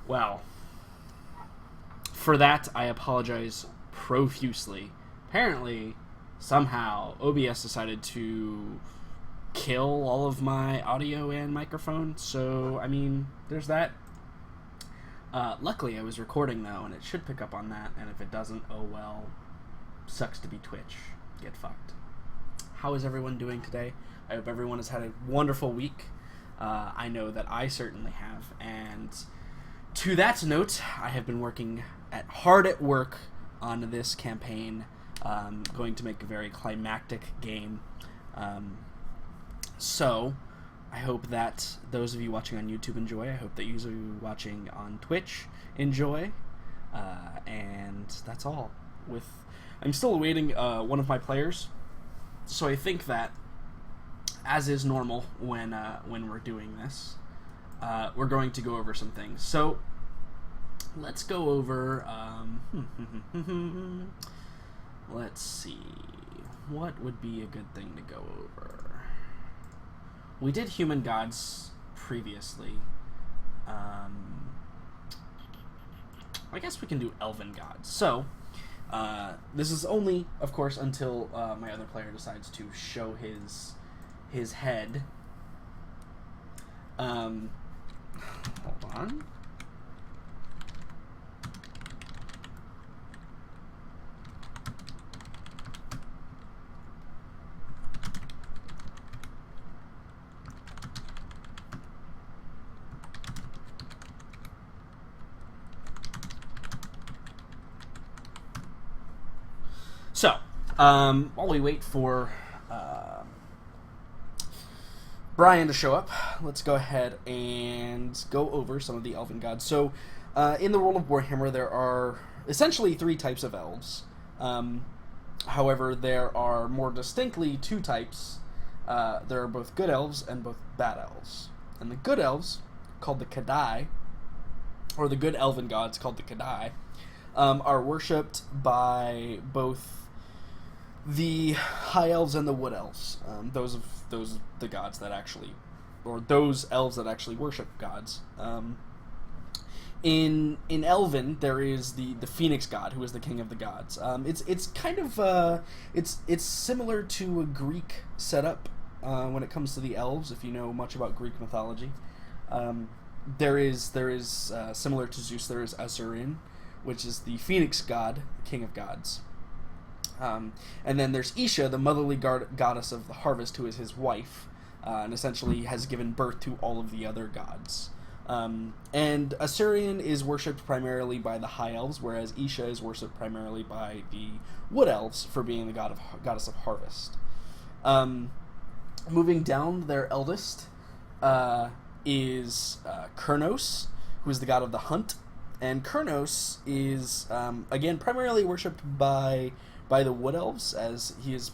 Well, for that, I apologize profusely. Apparently, somehow, OBS decided to kill all of my audio and microphone, so, I mean, there's that. Luckily, I was recording, though, and it should pick up on that, and if it doesn't, oh well. Sucks to be Twitch. Get fucked. How is everyone doing today? I hope everyone has had a wonderful week. I know that I certainly have, and to that note, I have been working hard at work on this campaign, going to make a very climactic game. So, I hope that those of you watching on YouTube enjoy. I hope that you watching on Twitch enjoy. And that's all. I'm still awaiting one of my players, so I think that, as is normal when we're doing this, we're going to go over some things. So, let's go over. Let's see. What would be a good thing to go over? We did human gods previously. I guess we can do elven gods. So, this is only, of course, until my other player decides to show his head. Hold on. So, while we wait for Brian to show up, let's go ahead and go over some of the elven gods. So, in the world of Warhammer, there are essentially 3 types of elves. However, there are more distinctly 2 types. There are both good elves and both bad elves. And the good elves, called the Kadai, or the good elven gods called the Kadai, are worshipped by both the high elves and the wood elves. Those the gods that actually, or those elves that actually worship gods. In Elven, there is the Phoenix god, who is the king of the gods. It's kind of it's similar to a Greek setup when it comes to the elves. If you know much about Greek mythology, there is similar to Zeus. There is Azurin, which is the Phoenix god, king of gods. And then there's Isha, the motherly goddess of the harvest, who is his wife, and essentially has given birth to all of the other gods. And Asuryan is worshipped primarily by the high elves, whereas Isha is worshipped primarily by the wood elves for being the goddess of harvest. Moving down, their eldest is Kurnos, who is the god of the hunt, and Kurnos is again primarily worshipped by the wood elves, as he is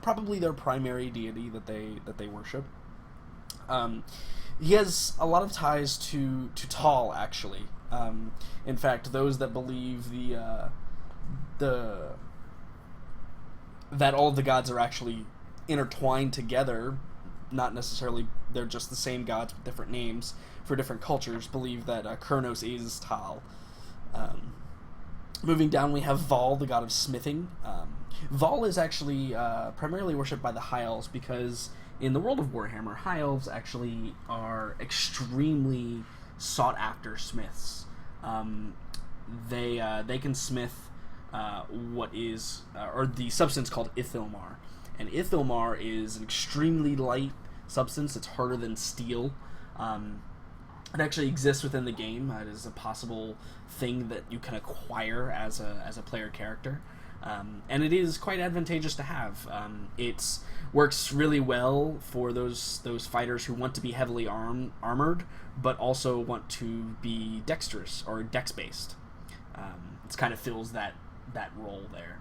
probably their primary deity that they worship. He has a lot of ties to Tal, actually. In fact, those that believe that all of the gods are actually intertwined together, not necessarily they're just the same gods with different names for different cultures, believe that Kurnos is Tal. Moving down, we have Val, the god of smithing. Val is actually primarily worshipped by the High Elves because in the world of Warhammer, High Elves actually are extremely sought-after smiths. They can smith what is, or the substance called Ithilmar. And Ithilmar is an extremely light substance. It's harder than steel. It actually exists within the game. It is a possible thing that you can acquire as a player character, and it is quite advantageous to have. It works really well for those fighters who want to be heavily armored, but also want to be dexterous or dex based. It kind of fills that role there.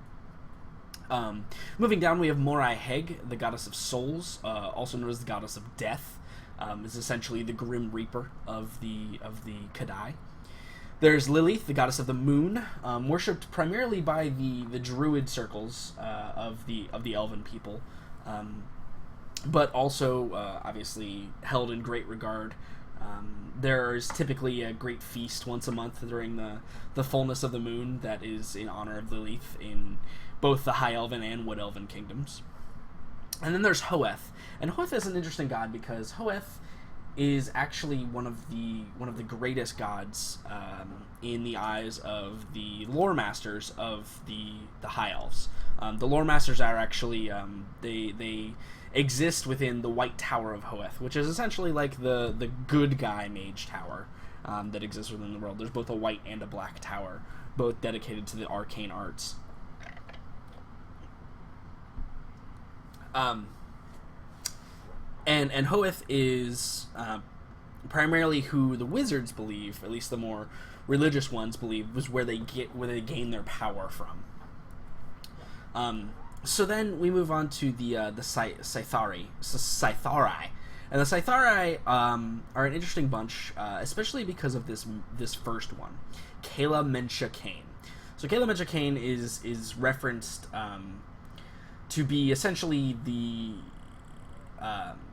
Moving down, we have Morai Heg, the goddess of souls, also known as the goddess of death. Is essentially the Grim Reaper of the Kadai. There's Lilith, the goddess of the moon, worshipped primarily by the druid circles of the elven people, but also obviously held in great regard There's typically a great feast once a month during the fullness of the moon that is in honor of Lilith in both the High Elven and Wood Elven kingdoms. And then there's Hoeth. And Hoeth is an interesting god because Hoeth is actually one of the greatest gods in the eyes of the lore masters of the High Elves. The lore masters are actually they exist within the White Tower of Hoeth, which is essentially like the good guy mage tower that exists within the world. There's both a white and a black tower, both dedicated to the arcane arts. And Hoeth is primarily who the wizards believe, at least the more religious ones believe, was where they gain their power from. So then we move on to the Scythari. And the Scythari are an interesting bunch, especially because of this first one, Kayla Mencha Kane. So Kayla Mencha Kane is referenced to be essentially the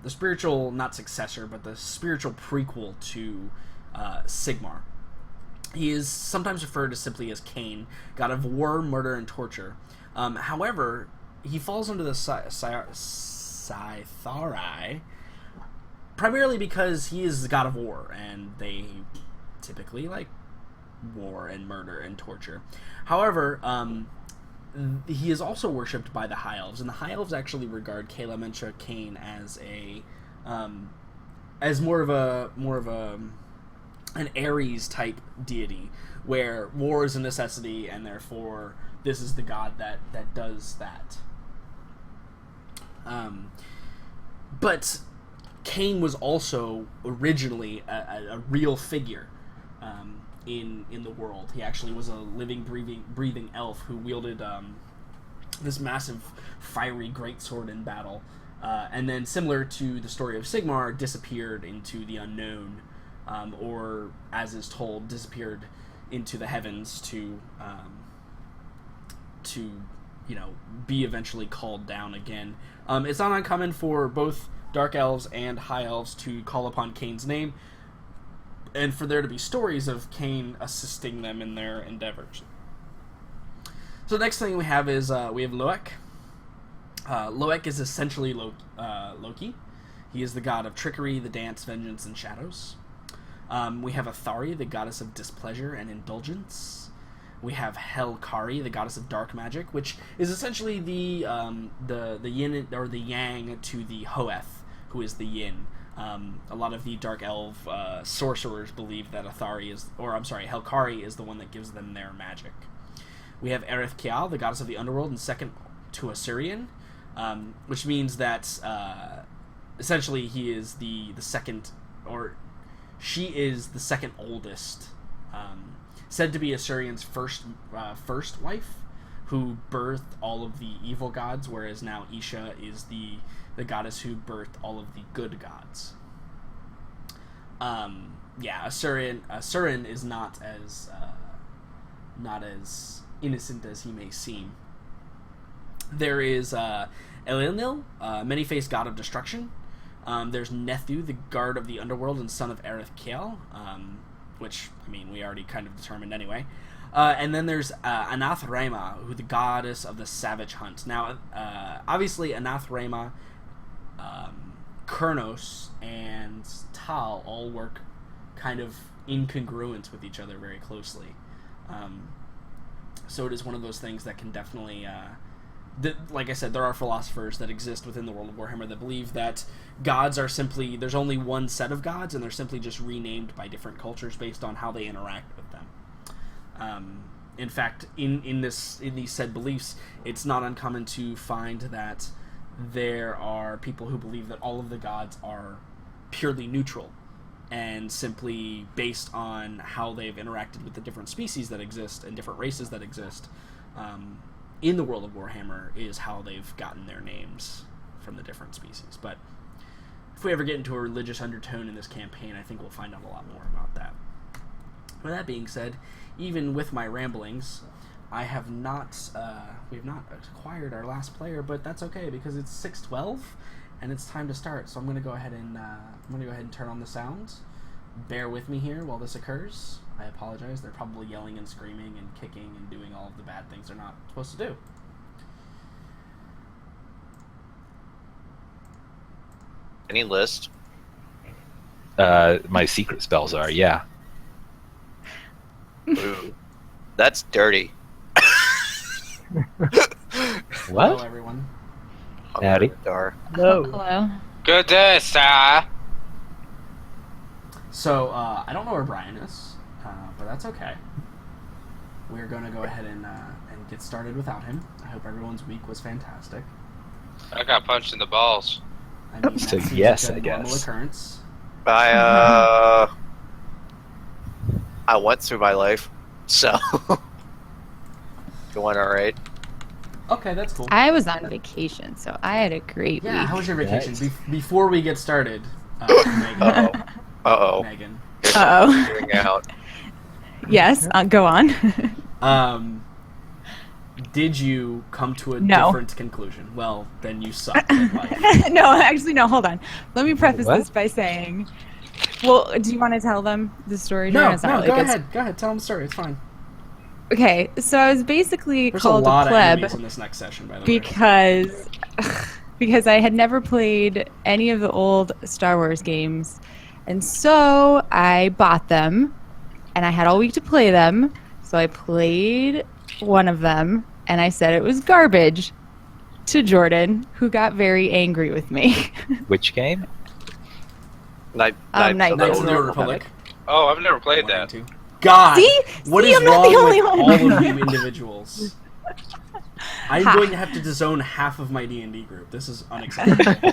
spiritual, not successor, but the spiritual prequel to Sigmar. He is sometimes referred to simply as Cain, god of war, murder, and torture. However, he falls under the Scythari primarily because he is the god of war, and they typically like war and murder and torture. However, he is also worshipped by the High Elves, and the High Elves actually regard Kayla Mencha Kane as more of an Ares type deity, where war is a necessity, and therefore this is the god that does that. But Cain was also originally a real figure in the world. He actually was a living, breathing elf who wielded this massive, fiery greatsword in battle, and then, similar to the story of Sigmar, disappeared into the unknown, or, as is told, disappeared into the heavens to be eventually called down again. It's not uncommon for both Dark Elves and High Elves to call upon Cain's name, and for there to be stories of Cain assisting them in their endeavors. So the next thing we have is we have Loek. Loek is essentially Loki. He is the god of trickery, the dance, vengeance, and shadows. We have Athari, the goddess of displeasure and indulgence. We have Helkari, the goddess of dark magic, which is essentially the yin or the yang to the Hoeth, who is the yin. A lot of the Dark Elf sorcerers believe that Helkari is the one that gives them their magic. We have Erith Kial, the goddess of the underworld, and second to Assyrian, which means that essentially he is the second, or she is the second oldest, said to be Assyrian's first wife, who birthed all of the evil gods, whereas now Isha is the goddess who birthed all of the good gods. Assyrian is not as innocent as he may seem. There is Elilnil, many-faced god of destruction. There's Nethu, the guard of the underworld and son of Erith Kiel, which, we already kind of determined anyway. And then there's Anathrema, who the goddess of the savage hunt. Now, obviously, Anathrema, Kurnos, and Tal all work kind of incongruent with each other very closely. So it is one of those things that can definitely... like I said, there are philosophers that exist within the world of Warhammer that believe that gods are simply... There's only one set of gods, and they're simply just renamed by different cultures based on how they interact with them. In fact, in these said beliefs, it's not uncommon to find that there are people who believe that all of the gods are purely neutral and simply based on how they've interacted with the different species that exist and different races that exist in the world of Warhammer is how they've gotten their names from the different species. But if we ever get into a religious undertone in this campaign, I think we'll find out a lot more about that. With that being said, even with my ramblings, we have not acquired our last player, but that's okay because it's 6:12 and it's time to start. So I'm going to go ahead and turn on the sounds, bear with me here while this occurs. I apologize. They're probably yelling and screaming and kicking and doing all of the bad things they're not supposed to do. Any list? My secret spells are, yeah. Ooh, that's dirty. Hello, What? everyone. Howdy. Hello. Hello. Good day, sir. So, I don't know where Brian is, but that's okay. We're going to go ahead and get started without him. I hope everyone's week was fantastic. I got punched in the balls. I mean, So that seems yes, like a I guess. normal occurrence. I went through my life, so it went all right. Okay, that's cool. I was on vacation, so I had a great Yeah, week. how was your vacation? Nice. Before we get started, Megan. Uh-oh. Megan. Uh-oh. Figuring out. Yes, go on. Did you come to a No. different conclusion? Well, then you suck at life. No, actually, no, hold on. Let me preface What? this by saying, well, do you want to tell them the story? No, Jordan? It's not really go good. ahead. Go ahead. Tell them the story. It's fine. Okay, so I was basically There's called a lot a of pleb enemies in this next session, by the way. because I had never played any of the old Star Wars games. And so I bought them, and I had all week to play them. So I played one of them, and I said it was garbage to Jordan, who got very angry with me. Which game? Knights Knights of the Old Republic. Republic. Oh, I've never played One and that. two. God, See? what See, is I'm not wrong the only with one. all of you individuals? I'm Ha. going to have to disown half of my D&D group. This is unacceptable.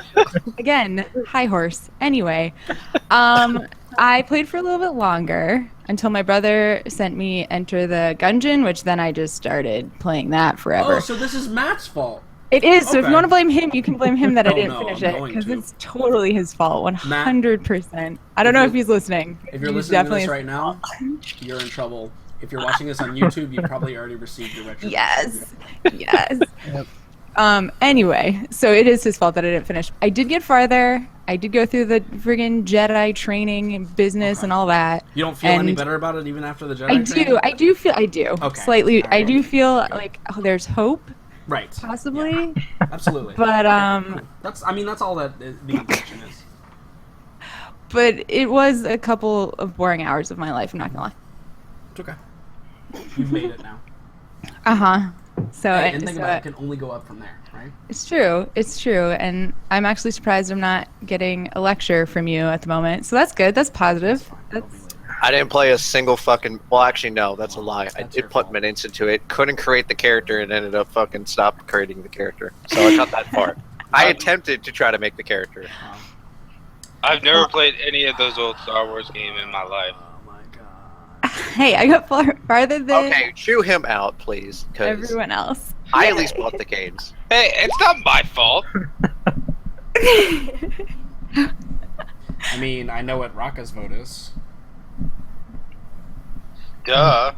Again, high horse. Anyway, I played for a little bit longer until my brother sent me Enter the Gungeon, which then I just started playing that forever. Oh, so this is Matt's fault. It is. So if Okay. you want to blame him, you can blame him that I Oh, didn't no, finish I'm it going because to. it's totally his fault, 100%. I don't know if he's listening. If you're He's listening to this his right now, you're in trouble. If you're watching this on YouTube, you probably already received your retribution. Yes. Yes. Anyway, so it is his fault that I didn't finish. I did get farther. I did go through the friggin' Jedi training and business and all that. You don't feel any And better about it even after the Jedi I training? I do. Okay. Slightly. I Alright. do feel like there's hope, Right. possibly. Absolutely. But That's all that the intention is. but it was a couple of boring hours of my life, I'm not gonna lie. It's okay. You've made it now. Uh-huh. So, Hey, and think so about it, it can only go up from there, right? it's true. It's true. And I'm actually surprised I'm not getting a lecture from you at the moment. So that's good. That's positive. Fine. That'll be That's later. I didn't play a single fucking. Well, actually, no, that's a lie. I That's your did put fault. minutes into it. Couldn't create the character and ended up fucking stopped creating the character. So I got that far. I attempted to try to make the character. I've never played any of those old Star Wars games in my life. Oh my god. hey, I got farther than Okay, chew him out, please, because everyone else. I at least bought the games. Hey, it's not my fault. I mean, I know what Raka's vote is. Duh.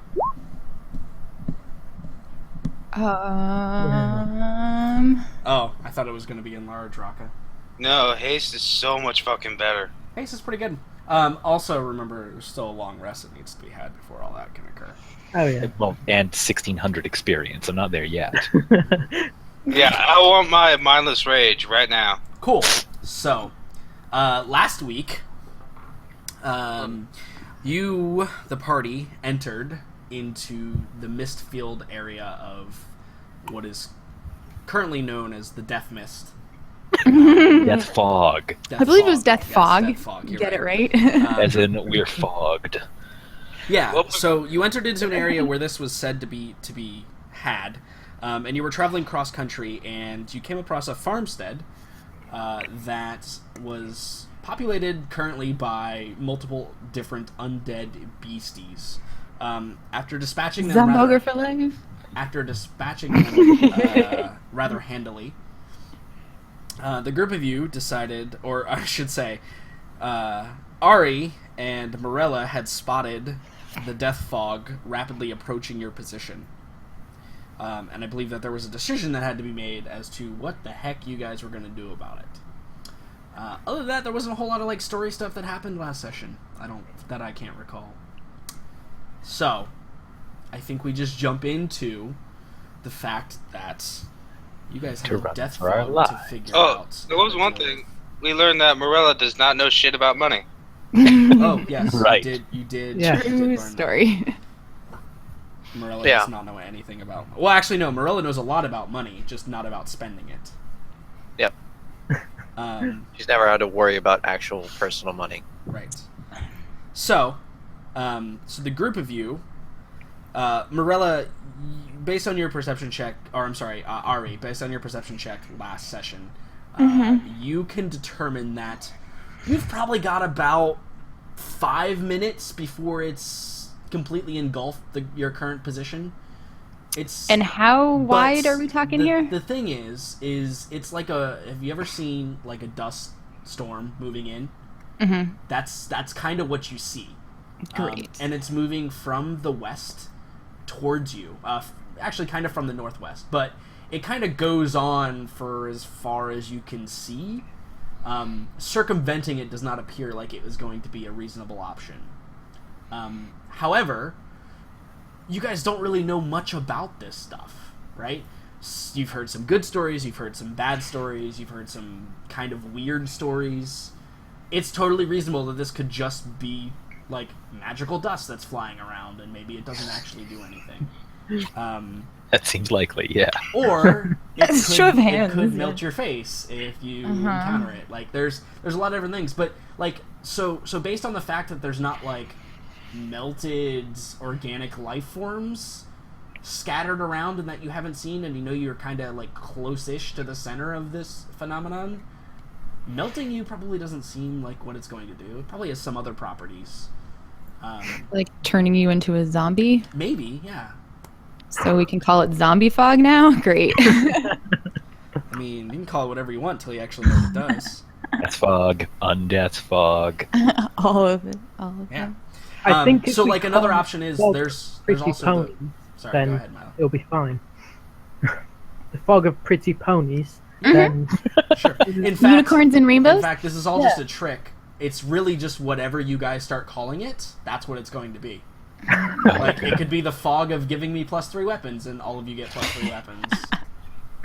Oh, I thought it was going to be in large, Raka. No, haste is so much fucking better. Ace is pretty good. Also, remember, there's still a long rest that needs to be had before all that can occur. Oh yeah. Well, and 1600 experience. I'm not there yet. Yeah, I want my mindless rage right now. Cool. So, last week, you, the party, entered into the Mistfield area of what is currently known as the Death Mist. Death fog. Death I believe it was Fog. Death Yes, Fog. Death Fog. You're Get it right? As in, we're fogged. Yeah, Well, so you entered into an area where this was said to be had, and you were traveling cross country, and you came across a farmstead that was populated currently by multiple different undead beasties. After dispatching them Zomboger for life. rather handily, the group of you decided, or I should say, Ari and Morella had spotted the death fog rapidly approaching your position. And I believe that there was a decision that had to be made as to what the heck you guys were going to do about it. Other than that, there wasn't a whole lot of like story stuff that happened last session. I can't recall. So, I think we just jump into the fact that you guys have a death for our fog to lives. figure Oh, out. there was one thing. We learned that Morella does not know shit about money. Oh yes, Right. You did. Yeah. You did True learn story. that. Morella Yeah. does not know anything about. Well, actually, no. Morella knows a lot about money, just not about spending it. Yep. Um, She's never had to worry about actual personal money. Right. So, so the group of you, Morella, based on your perception check, or I'm sorry, Ari, based on your perception check last session, you can determine that you've probably got about 5 minutes before it's completely engulfed your current position. And how But wide are we talking here? The thing is it's like have you ever seen like a dust storm moving in? Mm-hmm. That's kind of what you see. Great. And it's moving from the west towards you. Actually, kind of from the northwest, but it kind of goes on for as far as you can see. Circumventing it does not appear like it was going to be a reasonable option. However, you guys don't really know much about this stuff, right? You've heard some good stories, you've heard some bad stories, you've heard some kind of weird stories. It's totally reasonable that this could just be, like, magical dust that's flying around, and maybe it doesn't actually do anything. That seems likely, yeah. Or it Show of hands, could yeah. melt your face if you encounter it. Like, there's a lot of different things, but, like, so based on the fact that there's not, like, melted organic life forms scattered around and that you haven't seen, and you know you're kind of like close-ish to the center of this phenomenon, melting you probably doesn't seem like what it's going to do. It probably has some other properties. Like turning you into a zombie? Maybe, yeah. So we can call it zombie fog now? Great. I mean, you can call it whatever you want until you actually know what it does. Death fog, undeath fog. All of it. All of Yeah. it. I think if so. we Like another call option is fog there's Pretty also ponies, sorry, then go ahead, Milo. it'll be fine. The fog of pretty ponies, then Sure. In fact, Unicorns and in rainbows? fact, this is all just a trick. It's really just whatever you guys start calling it. That's what it's going to be. Like it could be the fog of giving me +3 weapons, and all of you get +3 weapons.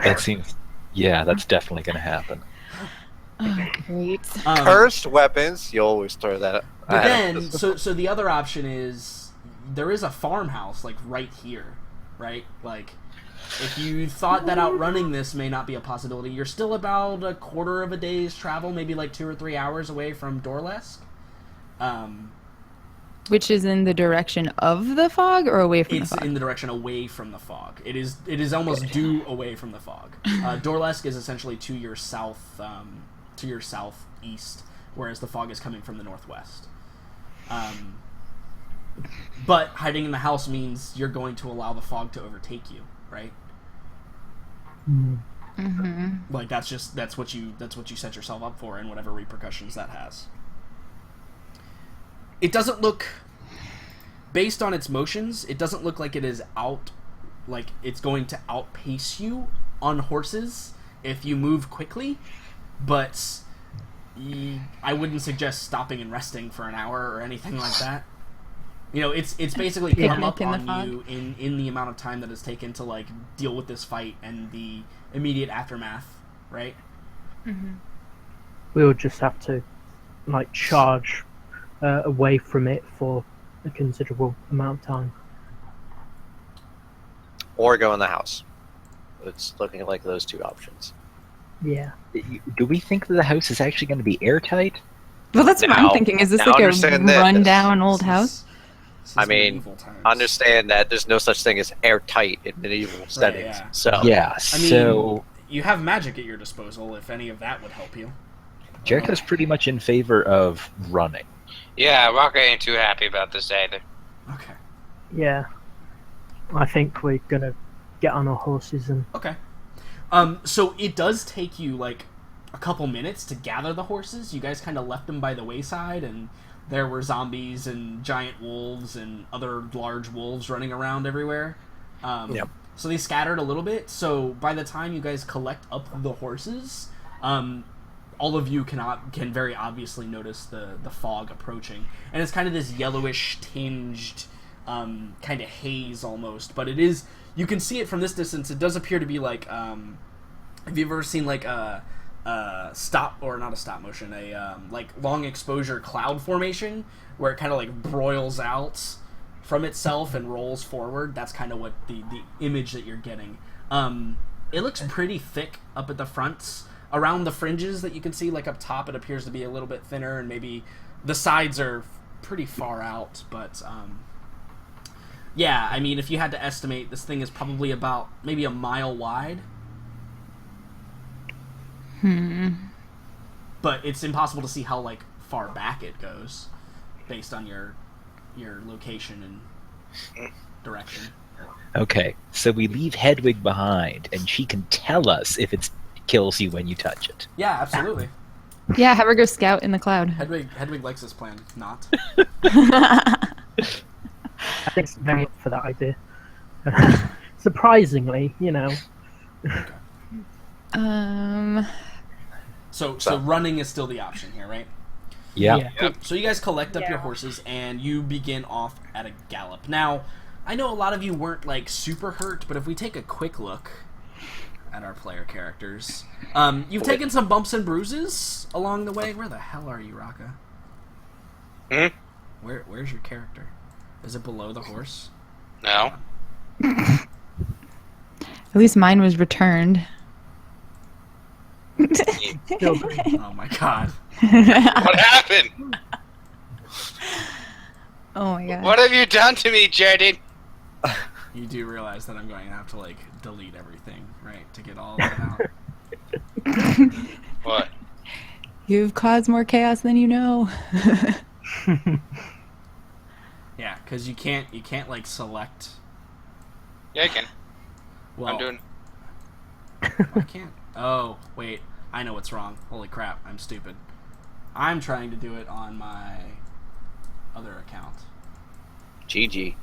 That seems... Yeah, that's definitely going to happen. Oh, great. Cursed weapons, you always throw that up. But then, so the other option is there is a farmhouse like right here, right? Like if you thought that outrunning this may not be a possibility, you're still about a quarter of a day's travel, maybe like 2 or 3 hours away from Dorlesk. Which is in the direction of the fog or away from It's the fog? in the direction away from the fog. It is almost due away from the fog. Dorlesk is essentially to your south, to your southeast, whereas the fog is coming from the northwest. But hiding in the house means you're going to allow the fog to overtake you, right? Like that's what you set yourself up for, and whatever repercussions that has. It doesn't look, based on its motions, it doesn't look like it is like it's going to outpace you on horses if you move quickly, but I wouldn't suggest stopping and resting for an hour or anything like that. You know, it's basically come up Picnic in the on fog. you in the amount of time that it's taken to like deal with this fight and the immediate aftermath, right? we'll just have to like charge away from it for a considerable amount of time. Or go in the house. It's looking like those two options. Yeah. Do we think that the house is actually going to be airtight? Well, that's what Now- I'm thinking. Is this now like a understand this. rundown old house? This is I mean, medieval times. Understand that there's no such thing as airtight in medieval settings. yeah. So Yeah, I mean, so you have magic at your disposal if any of that would help you. Jericho's pretty much in favor of running. Yeah, Rocket ain't too happy about this either. Okay. Yeah. I think we're gonna get on our horses and Okay. So it does take you like a couple minutes to gather the horses. You guys kind of left them by the wayside, and there were zombies and giant wolves and other large wolves running around everywhere. Yep. So they scattered a little bit. So by the time you guys collect up the horses, all of you can very obviously notice the fog approaching, and it's kind of this yellowish tinged kind of haze almost, but it is, you can see it from this distance. It does appear to be like have you ever seen like a stop, or not a stop motion, a like long exposure cloud formation where it kind of like broils out from itself and rolls forward? That's kind of what the image that you're getting. It looks pretty thick up at the fronts. Around the fringes that you can see, like up top, it appears to be a little bit thinner, and maybe the sides are pretty far out, but yeah, I mean, if you had to estimate, this thing is probably about maybe a mile wide. But it's impossible to see how like far back it goes based on your location and direction. Okay, so we leave Hedwig behind, and she can tell us if it kills you when you touch it. Yeah, absolutely. Yeah, have her go scout in the cloud. Hedwig likes this plan. Not. I think it's very up for that idea. Surprisingly, you know. So running is still the option here, right? Yeah. Yeah. Cool. So you guys collect up your horses and you begin off at a gallop. Now, I know a lot of you weren't like super hurt, but if we take a quick look at our player characters, you've taken some bumps and bruises along the way. Where the hell are you, Raka? Where's your character? Is it below the horse? No. At least mine was returned. Still, Oh my god. What happened? Oh my god. What have you done to me, Jaden? You do realize that I'm going to have to like delete everything, right, to get all of that out. What? You've caused more chaos than you know. Yeah, because you can't like select. Yeah, I can. Well, I'm doing. I can't. Oh wait, I know what's wrong. Holy crap, I'm stupid. I'm trying to do it on my other account. GG.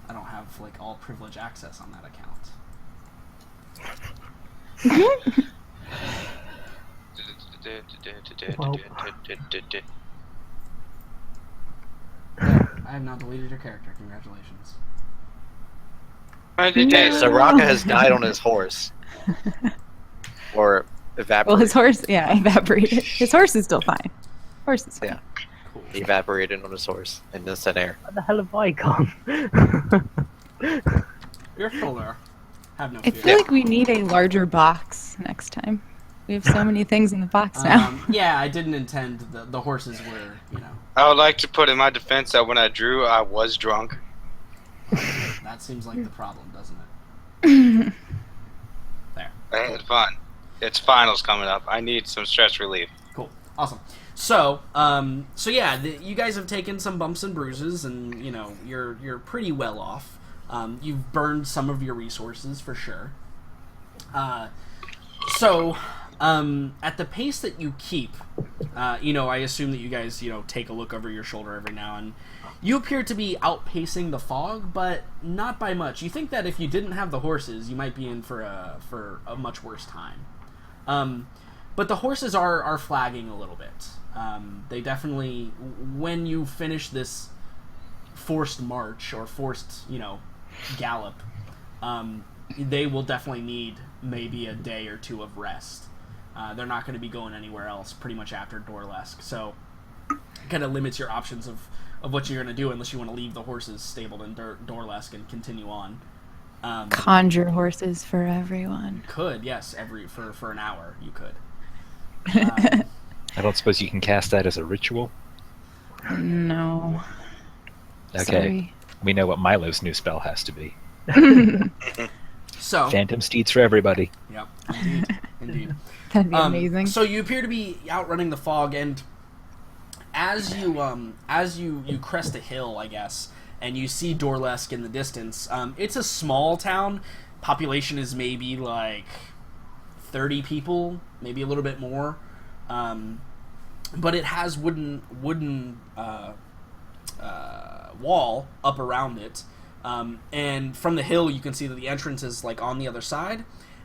I don't have like all privilege access on that account. I have now deleted your character. Congratulations. Okay, so Raka has died on his horse. Or evaporated. Well, his horse, evaporated. His horse is still fine. Horse is fine. Yeah. Cool. He evaporated on his horse in the thin air. what the hell have I gone? You're still there. Have no I fear. feel like we need a larger box next time. We have so many things in the box now. Yeah, I didn't intend the horses were, you know. I would like to put in my defense that when I drew, I was drunk. That seems like the problem, doesn't it? There. It's fun. It's finals coming up. I need some stress relief. Cool. Awesome. So, yeah, you guys have taken some bumps and bruises, and you know you're pretty well off. You've burned some of your resources for sure. So, at the pace that you keep, I assume that you guys take a look over your shoulder every now and. You appear to be outpacing the fog, but not by much. You think that if you didn't have the horses, you might be in for a much worse time. But the horses are flagging a little bit. They definitely, when you finish this forced march or forced, gallop, they will definitely need maybe a day or two of rest. They're not going to be going anywhere else pretty much after Dorlesk, so it kind of limits your options of what you're going to do unless you want to leave the horses stabled in Dorlesk and continue on. Conjure horses for everyone. You could, yes, for an hour you could. I don't suppose you can cast that as a ritual? No. Okay. Sorry. We know what Milo's new spell has to be. So, Phantom steeds for everybody. yep, indeed. That'd be amazing. So you appear to be outrunning the fog, and as you crest a hill, I guess, and you see Dorlesk in the distance, it's a small town. Population is maybe like 30 people, maybe a little bit more. But it has wooden wall up around it. And from the hill, you can see that the entrance is like on the other side.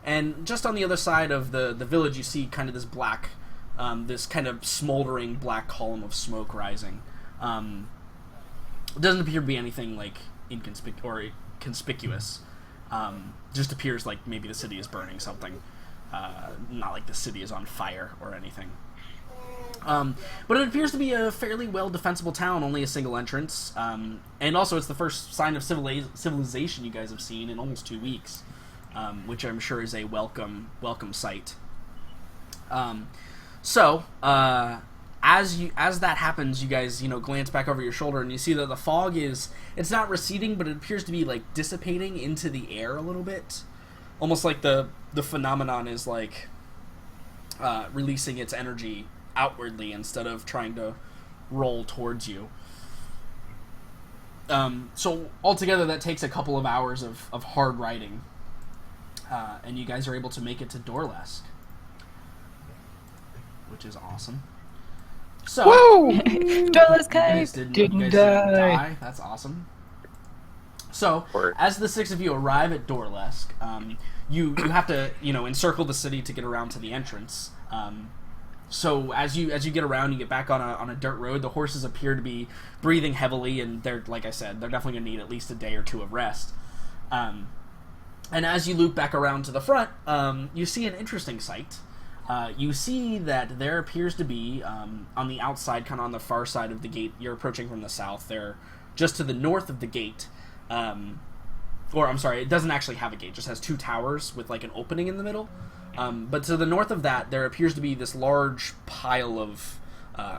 And just on the other side of the village, you see kind of this black, this kind of smoldering black column of smoke rising. It doesn't appear to be anything like conspicuous. Just appears like maybe the city is burning something. Not like the city is on fire or anything. But it appears to be a fairly well defensible town, only a single entrance. And also it's the first sign of civilization you guys have seen in almost 2 weeks, which I'm sure is a welcome sight. As that happens, you guys, glance back over your shoulder and you see that the fog it's not receding, but it appears to be like dissipating into the air a little bit. Almost like the phenomenon is like releasing its energy outwardly instead of trying to roll towards you. So altogether that takes a couple of hours of hard riding. And you guys are able to make it to Dorlesk, which is awesome. So, Dorlesk didn't die. That's awesome. So, as the 6 of you arrive at Dorlesk, you have to encircle the city to get around to the entrance. So as you get around, you get back on a dirt road. The horses appear to be breathing heavily, and they're, like I said, they're definitely gonna need at least a day or two of rest. And as you loop back around to the front, you see an interesting sight. You see that there appears to be, on the outside, kind of on the far side of the gate, you're approaching from the south, there, just to the north of the gate, it doesn't actually have a gate, it just has 2 towers with like an opening in the middle. But to the north of that, there appears to be this large pile of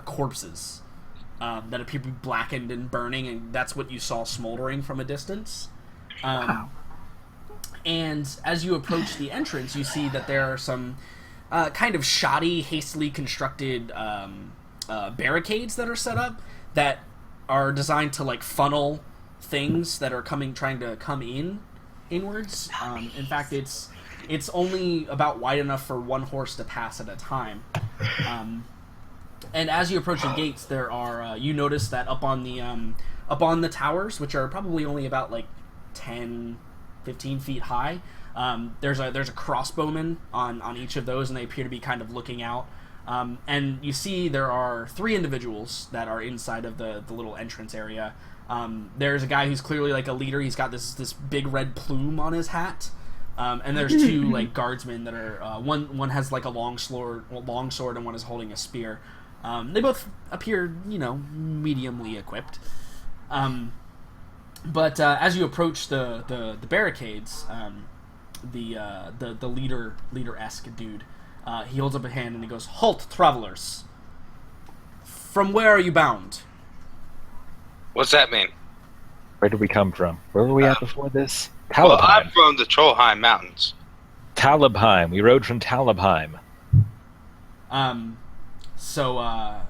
corpses that appear to be blackened and burning, and that's what you saw smoldering from a distance. Wow. And as you approach the entrance, you see that there are some kind of shoddy, hastily constructed barricades that are set up that are designed to like funnel things that are trying to come inwards. In fact, it's only about wide enough for 1 horse to pass at a time. And as you approach the gates, there are you notice that up on the towers, which are probably only about like 10, 15 feet high, there's a crossbowman on each of those, and they appear to be kind of looking out. And you see there are 3 individuals that are inside of the little entrance area. There's a guy who's clearly like a leader. He's got this big red plume on his hat. And there's 2 like guardsmen that are one has like a long sword, and one is holding a spear. They both appear, mediumly equipped. But as you approach the barricades, the leader-esque dude, he holds up a hand and he goes, "Halt, travelers! From where are you bound?" What's that mean? Where did we come from? Where were we at before this? Well, Talabheim. I'm from the Trollheim Mountains. Talabheim. We rode from Talabheim. So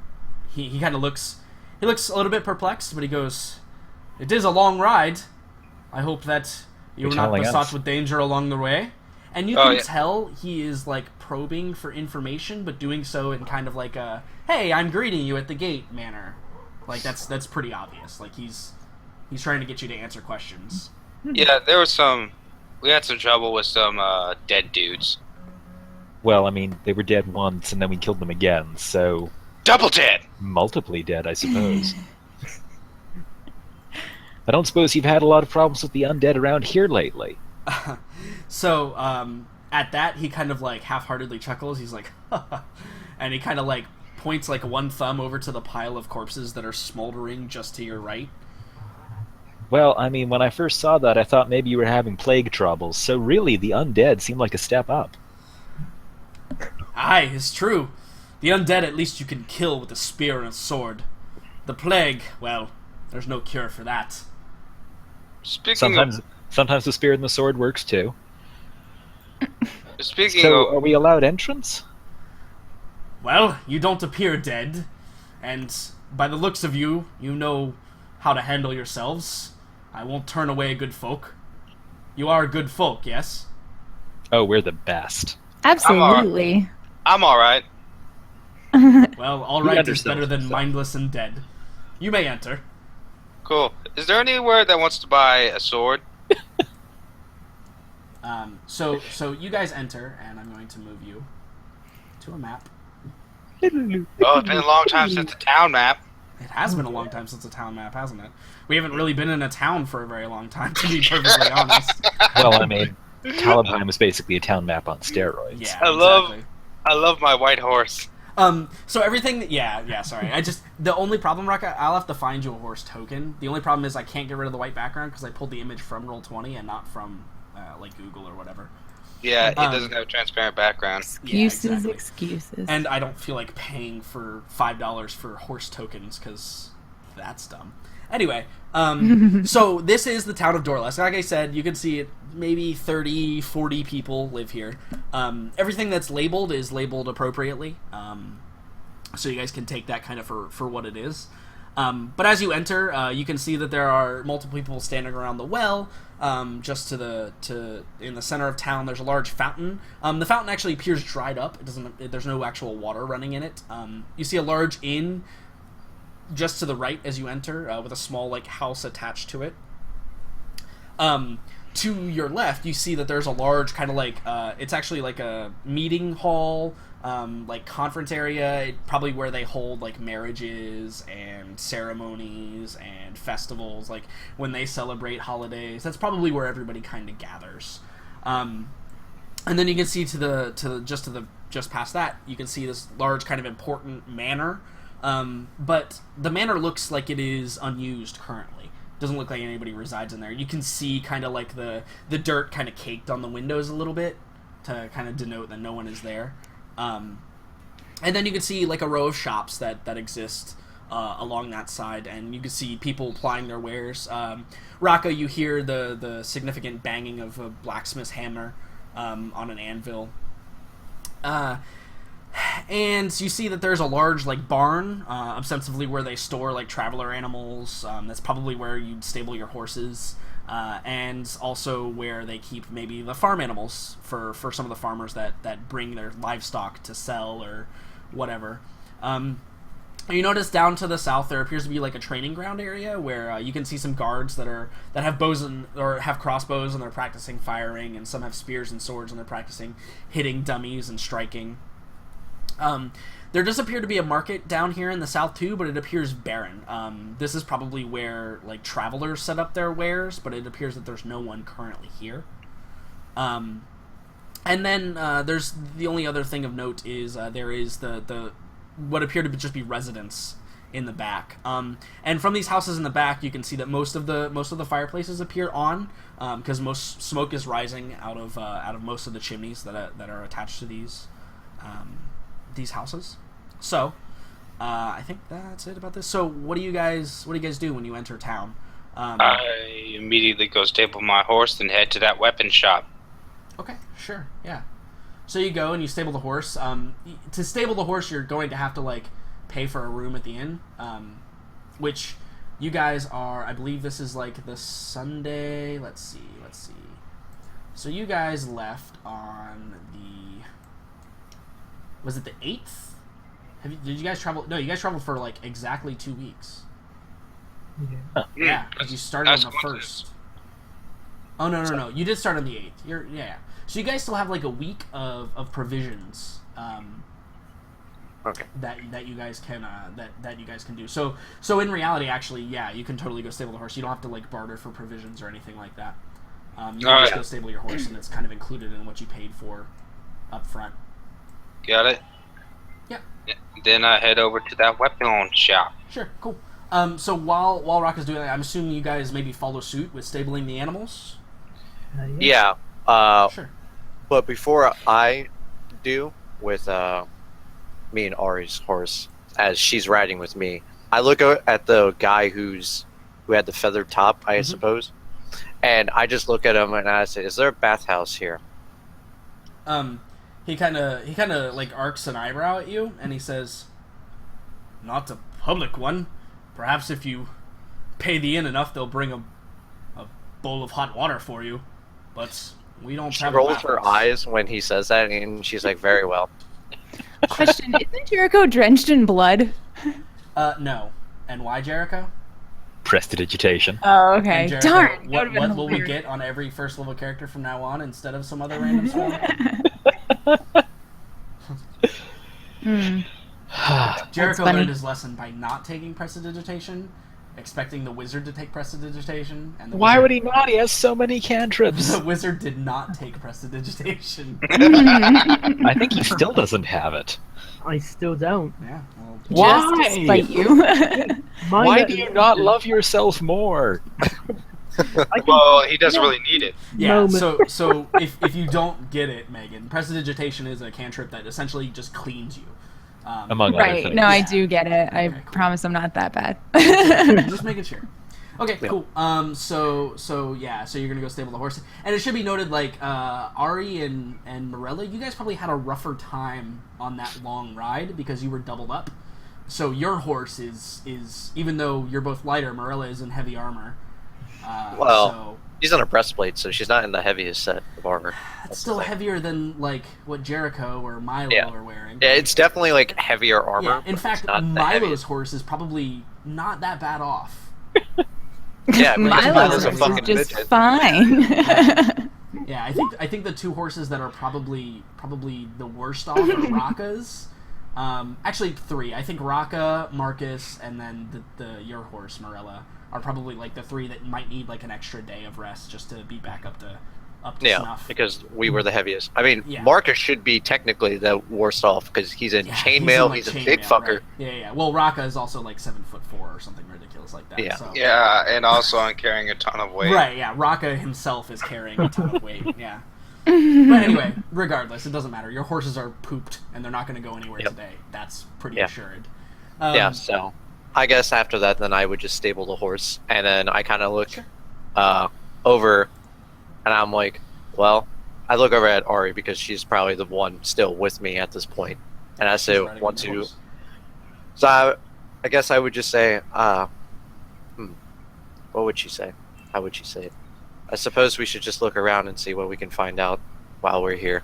he kind of looks a little bit perplexed, but he goes, "It is a long ride. I hope that you're not telling besought us. with danger along the way." And you can tell he is like probing for information, but doing so in kind of like a "Hey, I'm greeting you at the gate" manner. Like that's pretty obvious. Like he's trying to get you to answer questions. Yeah, we had some trouble with some dead dudes. Well, I mean, they were dead once, and then we killed them again, so... Double dead! Multiply dead, I suppose. I don't suppose you've had a lot of problems with the undead around here lately. So, at that, he kind of like half-heartedly chuckles. He's like, and he kind of like points like one thumb over to the pile of corpses that are smoldering just to your right. Well, I mean, when I first saw that, I thought maybe you were having plague troubles, so really, the undead seemed like a step up. Aye, it's true. The undead at least you can kill with a spear and a sword. The plague, well, there's no cure for that. Sometimes the spear and the sword works too. Speaking So, of, are we allowed entrance? Well, you don't appear dead, and by the looks of you, you know how to handle yourselves. I won't turn away good folk. You are good folk, yes? Oh, we're the best. Absolutely. I'm alright. Well, all He right is understands better than himself. mindless and dead. You may enter. Cool. Is there anywhere that wants to buy a sword? So you guys enter, and I'm going to move you to a map. Oh, it's been a long time since the town map. It has been a long time since a town map, hasn't it? We haven't really been in a town for a very long time, to be perfectly honest. Well, I mean, Talabheim is basically a town map on steroids. Yeah, I love my white horse. So everything, sorry. The only problem, Raka, I'll have to find you a horse token. The only problem is I can't get rid of the white background because I pulled the image from Roll20 and not from, like, Google or whatever. Yeah, it doesn't have a transparent background. Excuses. And I don't feel like paying for $5 for horse tokens because that's dumb. Anyway, so this is the town of Dorless. Like I said, you can see it. Maybe 30, 40 people live here. Everything that's labeled is labeled appropriately, so you guys can take that kind of for what it is. But as you enter, you can see that there are multiple people standing around the well. Just in the center of town, there's a large fountain. The fountain actually appears dried up. There's no actual water running in it. You see a large inn just to the right as you enter, with a small like house attached to it. To your left, you see that there's a large kind of like it's actually like a meeting hall, like conference area, probably where they hold like marriages and ceremonies and festivals, like when they celebrate holidays. That's probably where everybody kind of gathers. And then you can see just past that, you can see this large kind of important manor. But the manor looks like it is unused currently. Doesn't look like anybody resides in there. You can see kind of like the dirt kind of caked on the windows a little bit to kind of denote that no one is there. And then you can see like a row of shops that exist along that side, and you can see people plying their wares. Raka, you hear the significant banging of a blacksmith's hammer on an anvil. And you see that there's a large like barn, ostensibly where they store like traveler animals. That's probably where you'd stable your horses, and also where they keep maybe the farm animals for some of the farmers that bring their livestock to sell or whatever. You notice down to the south there appears to be like a training ground area where you can see some guards that have bows or have crossbows and they're practicing firing, and some have spears and swords and they're practicing hitting dummies and striking. There does appear to be a market down here in the south too, but it appears barren. This is probably where like travelers set up their wares, but it appears that there's no one currently here. And then there's the only other thing of note is there is the what appear to just be residents in the back. And from these houses in the back, you can see that most of the fireplaces appear on, because most smoke is rising out of most of the chimneys that are attached to these houses. So I think that's it about this. So what do you guys do when you enter town? I immediately go stable my horse and head to that weapon shop. Okay, sure, yeah. So you go and you stable the horse. To stable the horse, you're going to have to like pay for a room at the inn, which you guys are. I believe this is like the Sunday. Let's see. So you guys left on the. Was it the 8th? Did you guys travel? No, you guys traveled for like exactly 2 weeks. Yeah. Yeah, because you started on the 1st. Oh no! You did start on the 8th. Yeah. So you guys still have like a week of provisions. Okay. That you guys can that you guys can do. So in reality, actually, yeah, you can totally go stable the horse. You don't have to like barter for provisions or anything like that. You can just go stable your horse, and it's kind of included in what you paid for up front. Got it? Yeah. Then I head over to that weapon shop. Sure, cool. So while Rock is doing that, I'm assuming you guys maybe follow suit with stabling the animals? Yeah. Sure. But before I do with me and Ari's horse, as she's riding with me, I look at the guy who had the feathered top, I suppose, and I just look at him and I say, "Is there a bathhouse here?" He kind of like arcs an eyebrow at you, and he says, "Not a public one. Perhaps if you pay the inn enough, they'll bring a bowl of hot water for you. But we don't She have." rolls her eyes when he says that, and she's like, "Very well." Question: isn't Jericho drenched in blood? No. And why, Jericho? prestidigitation. Oh, okay. And Jericho, Darn. That What, would've been what will we hilarious. get on every first level character from now on instead of some other random spell? Hmm. Jericho funny. learned his lesson by not taking prestidigitation, expecting the wizard to take prestidigitation, and Why would he not? He has so many cantrips. The wizard did not take prestidigitation. I think he still doesn't have it. I still don't. Yeah. Well, Why? Just to spite you. My Why le- do you not love yourself more? I can- Well, he doesn't really need it. yeah. Moment. So if you don't get it, Megan, prestidigitation is a cantrip that essentially just cleans you. Among other Right. things. No, I Yeah. do get it. I Okay, cool. promise I'm not that bad. Just making sure. Okay, cool. So you're gonna go stable the horse, and it should be noted, like Ari and Morella, you guys probably had a rougher time on that long ride because you were doubled up. So your horse is even though you're both lighter, Morella is in heavy armor. Well, so She's on a breastplate, so she's not in the heaviest set of armor. that's still the thing. heavier than like what Jericho or Milo Yeah. are wearing. Yeah, it's definitely like heavier armor. Yeah, in but fact, it's not the Milo's heaviest. horse is probably not that bad off. Yeah, but Milo's Milo's Milo's a horse fucking is just midget. fine. Yeah, I think the two horses that are probably the worst off are Raka's. Actually, three. I think Raka, Marcus, and then the your horse Morella are probably like the three that might need like an extra day of rest just to be back up to Yeah, snuff. because we were the heaviest. I mean, Yeah. Marcus should be technically the worst off because he's in Yeah, chainmail. like, He's a chainmail, big fucker. right. Yeah. Well, Raka is also like 7'4" or something ridiculous like that. Yeah. So. Yeah, and also I'm carrying a ton of weight. Right. Yeah. Raka himself is carrying a ton of weight. Yeah. But anyway, regardless, it doesn't matter. Your horses are pooped, and they're not going to go anywhere Yep. today. That's pretty Yeah. assured. Yeah, so I guess after that, then I would just stable the horse, and then I kind of look Sure. over, and I'm like, well, I look over at Ari because she's probably the one still with me at this point, and I say, She's riding want the to. horse. So I guess I would just say, what would she say? How would she say it? I suppose we should just look around and see what we can find out while we're here.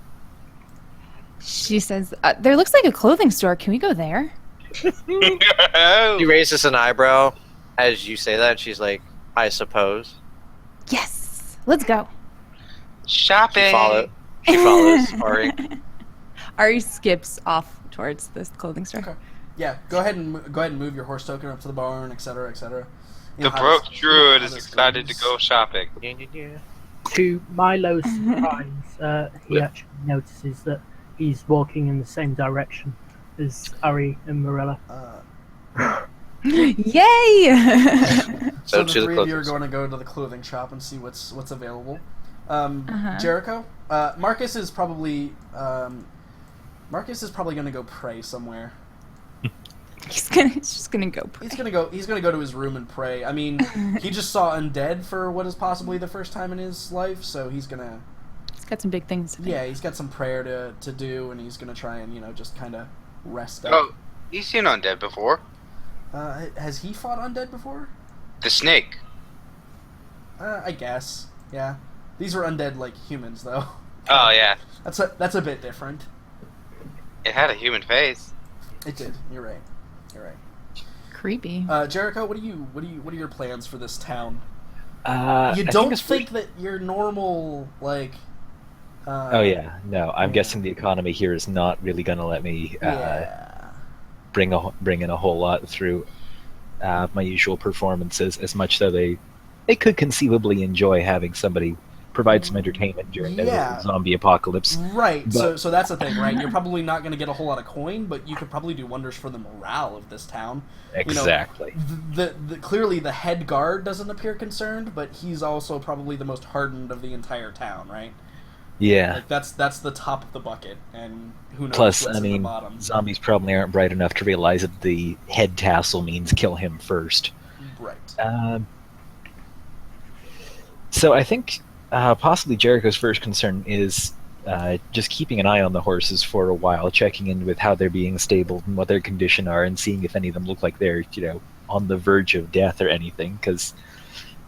She says, there looks like a clothing store. Can we go there? She raises an eyebrow as you say that, and she's like, I suppose. Yes. Let's go. Shopping. She follows Ari. Ari skips off towards this clothing store. Okay. Yeah. Go ahead and move your horse token up to the barn, etc., etc. The broke druid is excited to go shopping. To Milo's surprise, he actually notices that he's walking in the same direction as Ari and Morella. Yay! So to the the three of you are clothing going to go to the clothing shop and see what's available. Uh-huh. Jericho, Marcus is probably going to go pray somewhere. He's just gonna go pray. He's gonna go to his room and pray. I mean, he just saw undead for what is possibly the first time in his life, so he's gonna. He's got some big things to do. Yeah, he's got some prayer to do, and he's gonna try and just kind of rest up. Oh, he's seen undead before. Has he fought undead before? The snake. I guess. Yeah. These were undead like humans, though. Oh yeah, That's a bit different. it had a human face. It did. You're right. Creepy. Jericho, what are your plans for this town? You I don't it's think that your normal like? Oh yeah, no. I'm guessing the economy here is not really going to let me Yeah. bring in a whole lot through my usual performances. As much though they could conceivably enjoy having somebody provide some entertainment during Yeah. the zombie apocalypse. Right. But- So that's the thing, right? You're probably not going to get a whole lot of coin, but you could probably do wonders for the morale of this town. Exactly. The clearly the head guard doesn't appear concerned, but he's also probably the most hardened of the entire town, right? Yeah. Like that's the top of the bucket, and who knows Plus, what's I in the mean, bottom. zombies probably aren't bright enough to realize that the head tassel means kill him first. Right. So I think possibly Jericho's first concern is just keeping an eye on the horses for a while, checking in with how they're being stabled and what their condition are, and seeing if any of them look like they're on the verge of death or anything. Because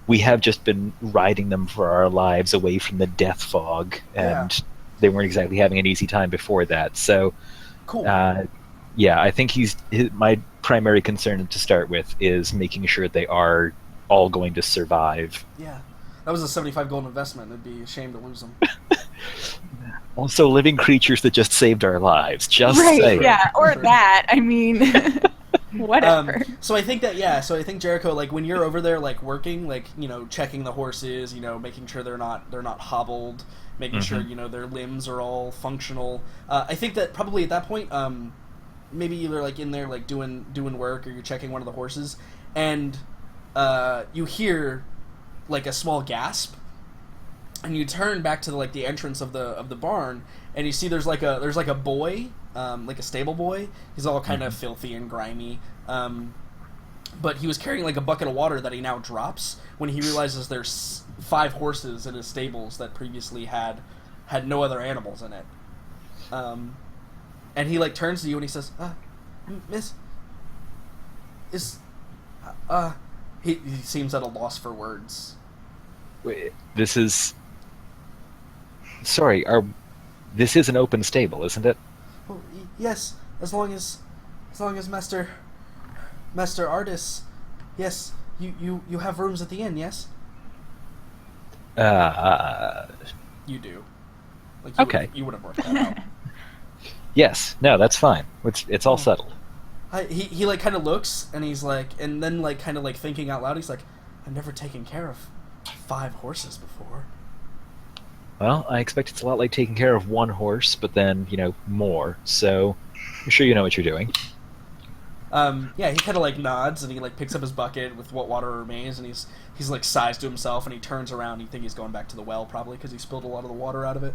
we have just been riding them for our lives away from the death fog, and they weren't exactly having an easy time before that. So, Cool. yeah, I think my primary concern to start with is making sure they are all going to survive. Yeah. That was a 75 gold investment. It'd be a shame to lose them. Also, living creatures that just saved our lives. Just Right, saying. yeah, or that. I mean, whatever. So I think Jericho, like when you're over there, like working, like checking the horses, making sure they're not hobbled, making sure their limbs are all functional. I think that probably at that point, maybe you're like in there like doing work, or you're checking one of the horses, and you hear like a small gasp, and you turn back to the entrance of the barn, and you see there's like a boy, like a stable boy. He's all kind of filthy and grimy, but he was carrying like a bucket of water that he now drops when he realizes there's 5 horses in his stables that previously had no other animals in it. And he like turns to you and he says, "Miss, he seems at a loss for words." Wait, this is... Sorry, this is an open stable, isn't it? Oh, yes, as long as Master Artis, yes, you have rooms at the inn, yes? You do. Like you would have worked that out. Yes, no, that's fine. It's all settled. He like kind of looks, and he's like, and then like kind of like thinking out loud, he's like, I've never taken care of 5 horses before. Well, I expect it's a lot like taking care of 1 horse, but then, more. So, I'm sure you know what you're doing. Yeah, he kind of like nods, and he like picks up his bucket with what water remains, and he's like sighs to himself, and he turns around, and you think he's going back to the well, probably, because he spilled a lot of the water out of it.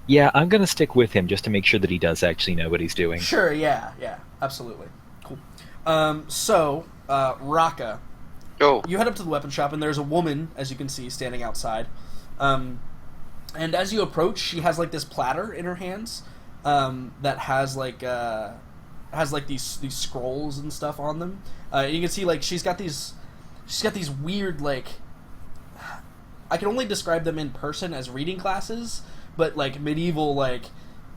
Yeah, I'm gonna stick with him just to make sure that he does actually know what he's doing. Sure, yeah, absolutely. Cool. So, Raka, you head up to the weapon shop, and there's a woman, as you can see, standing outside. And as you approach, she has like this platter in her hands that has like these scrolls and stuff on them. You can see like she's got these weird, like, I can only describe them in person as reading glasses, but like medieval like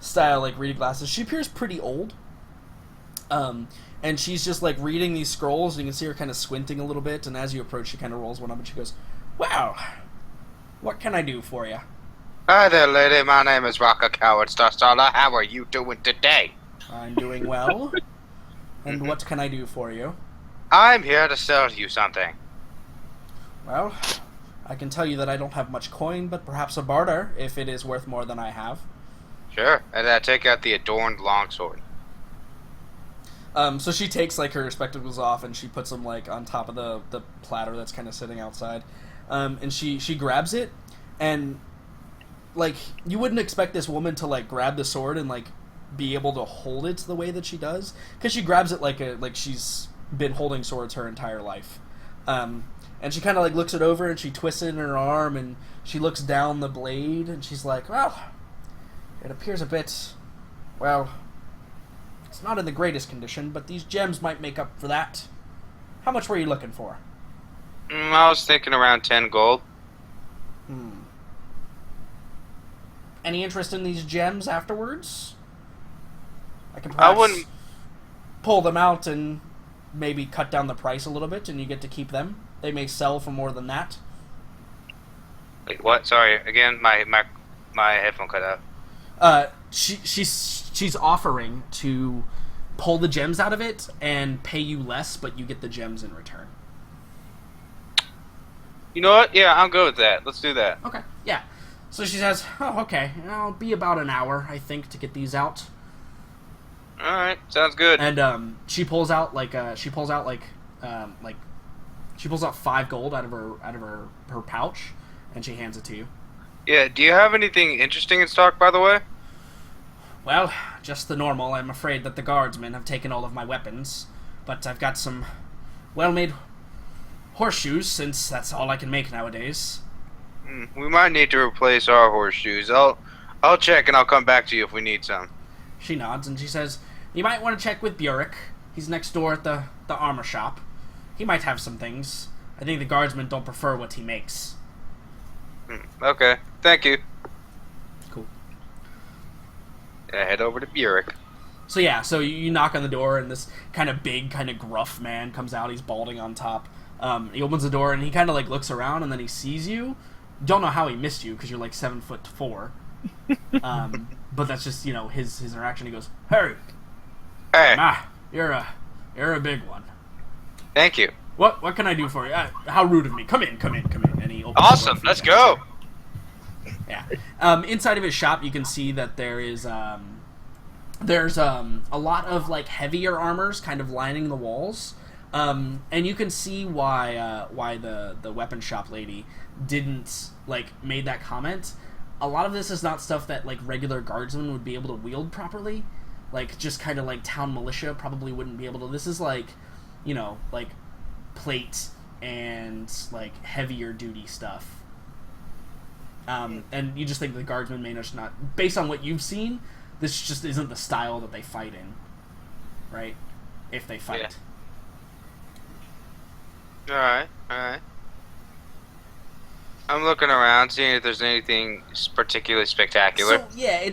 style like reading glasses. She appears pretty old. And she's just like reading these scrolls, and you can see her kind of squinting a little bit, and as you approach she kind of rolls one up and she goes, "Wow, what can I do for you?" Hi there, lady. My name is Raka Coward Starstaller. How are you doing today? I'm doing well. And what can I do for you? I'm here to sell you something. Well, I can tell you that I don't have much coin, but perhaps a barter, if it is worth more than I have. Sure, and I take out the adorned longsword. So she takes like her spectacles off, and she puts them like on top of the platter that's kind of sitting outside. And she grabs it, and like you wouldn't expect this woman to like grab the sword and like be able to hold it the way that she does, because she grabs it like she's been holding swords her entire life. And she kind of like looks it over, and she twists it in her arm, and she looks down the blade, and she's like, "Well, it appears a bit, well, it's not in the greatest condition, but these gems might make up for that. How much were you looking for?" I was thinking around 10 gold. Any interest in these gems afterwards? I can perhaps wouldn't pull them out and maybe cut down the price a little bit, and you get to keep them. They may sell for more than that. Wait, what? Sorry, again, my headphone cut out. She's offering to pull the gems out of it and pay you less, but you get the gems in return. You know what? Yeah, I'm good with that. Let's do that. Okay, yeah. So she says, "Oh, okay. I'll be about an hour, I think, to get these out." All right, sounds good. And she pulls out 5 gold out of her pouch, and she hands it to you. Yeah, do you have anything interesting in stock, by the way? Well, just the normal. I'm afraid that the guardsmen have taken all of my weapons, but I've got some well-made horseshoes, since that's all I can make nowadays. We might need to replace our horseshoes. I'll check, and I'll come back to you if we need some. She nods, and she says, "You might want to check with Burek. He's next door at the armor shop. He might have some things. I think the guardsmen don't prefer what he makes." Okay, thank you. Cool. Yeah, head over to Burek. So yeah, so you knock on the door, and this kind of big, kind of gruff man comes out. He's balding on top. He opens the door, and he kind of like looks around, and then he sees you. Don't know how he missed you because you're like 7'4". But that's just his interaction. He goes, "Hey, you're a big one. Thank you. What can I do for you? How rude of me. Come in. And he opens Awesome. the door Let's for you. go. Yeah. Inside of his shop, you can see that there's a lot of like heavier armors kind of lining the walls, and you can see why the weapon shop lady didn't like made that comment. A lot of this is not stuff that like regular guardsmen would be able to wield properly, like just kind of like town militia probably wouldn't be able to. This is like, like plate and like heavier duty stuff. And you just think the guardsmen may just not, based on what you've seen, this just isn't the style that they fight in, right? If they fight. Yeah. Alright. I'm looking around, seeing if there's anything particularly spectacular. So, yeah,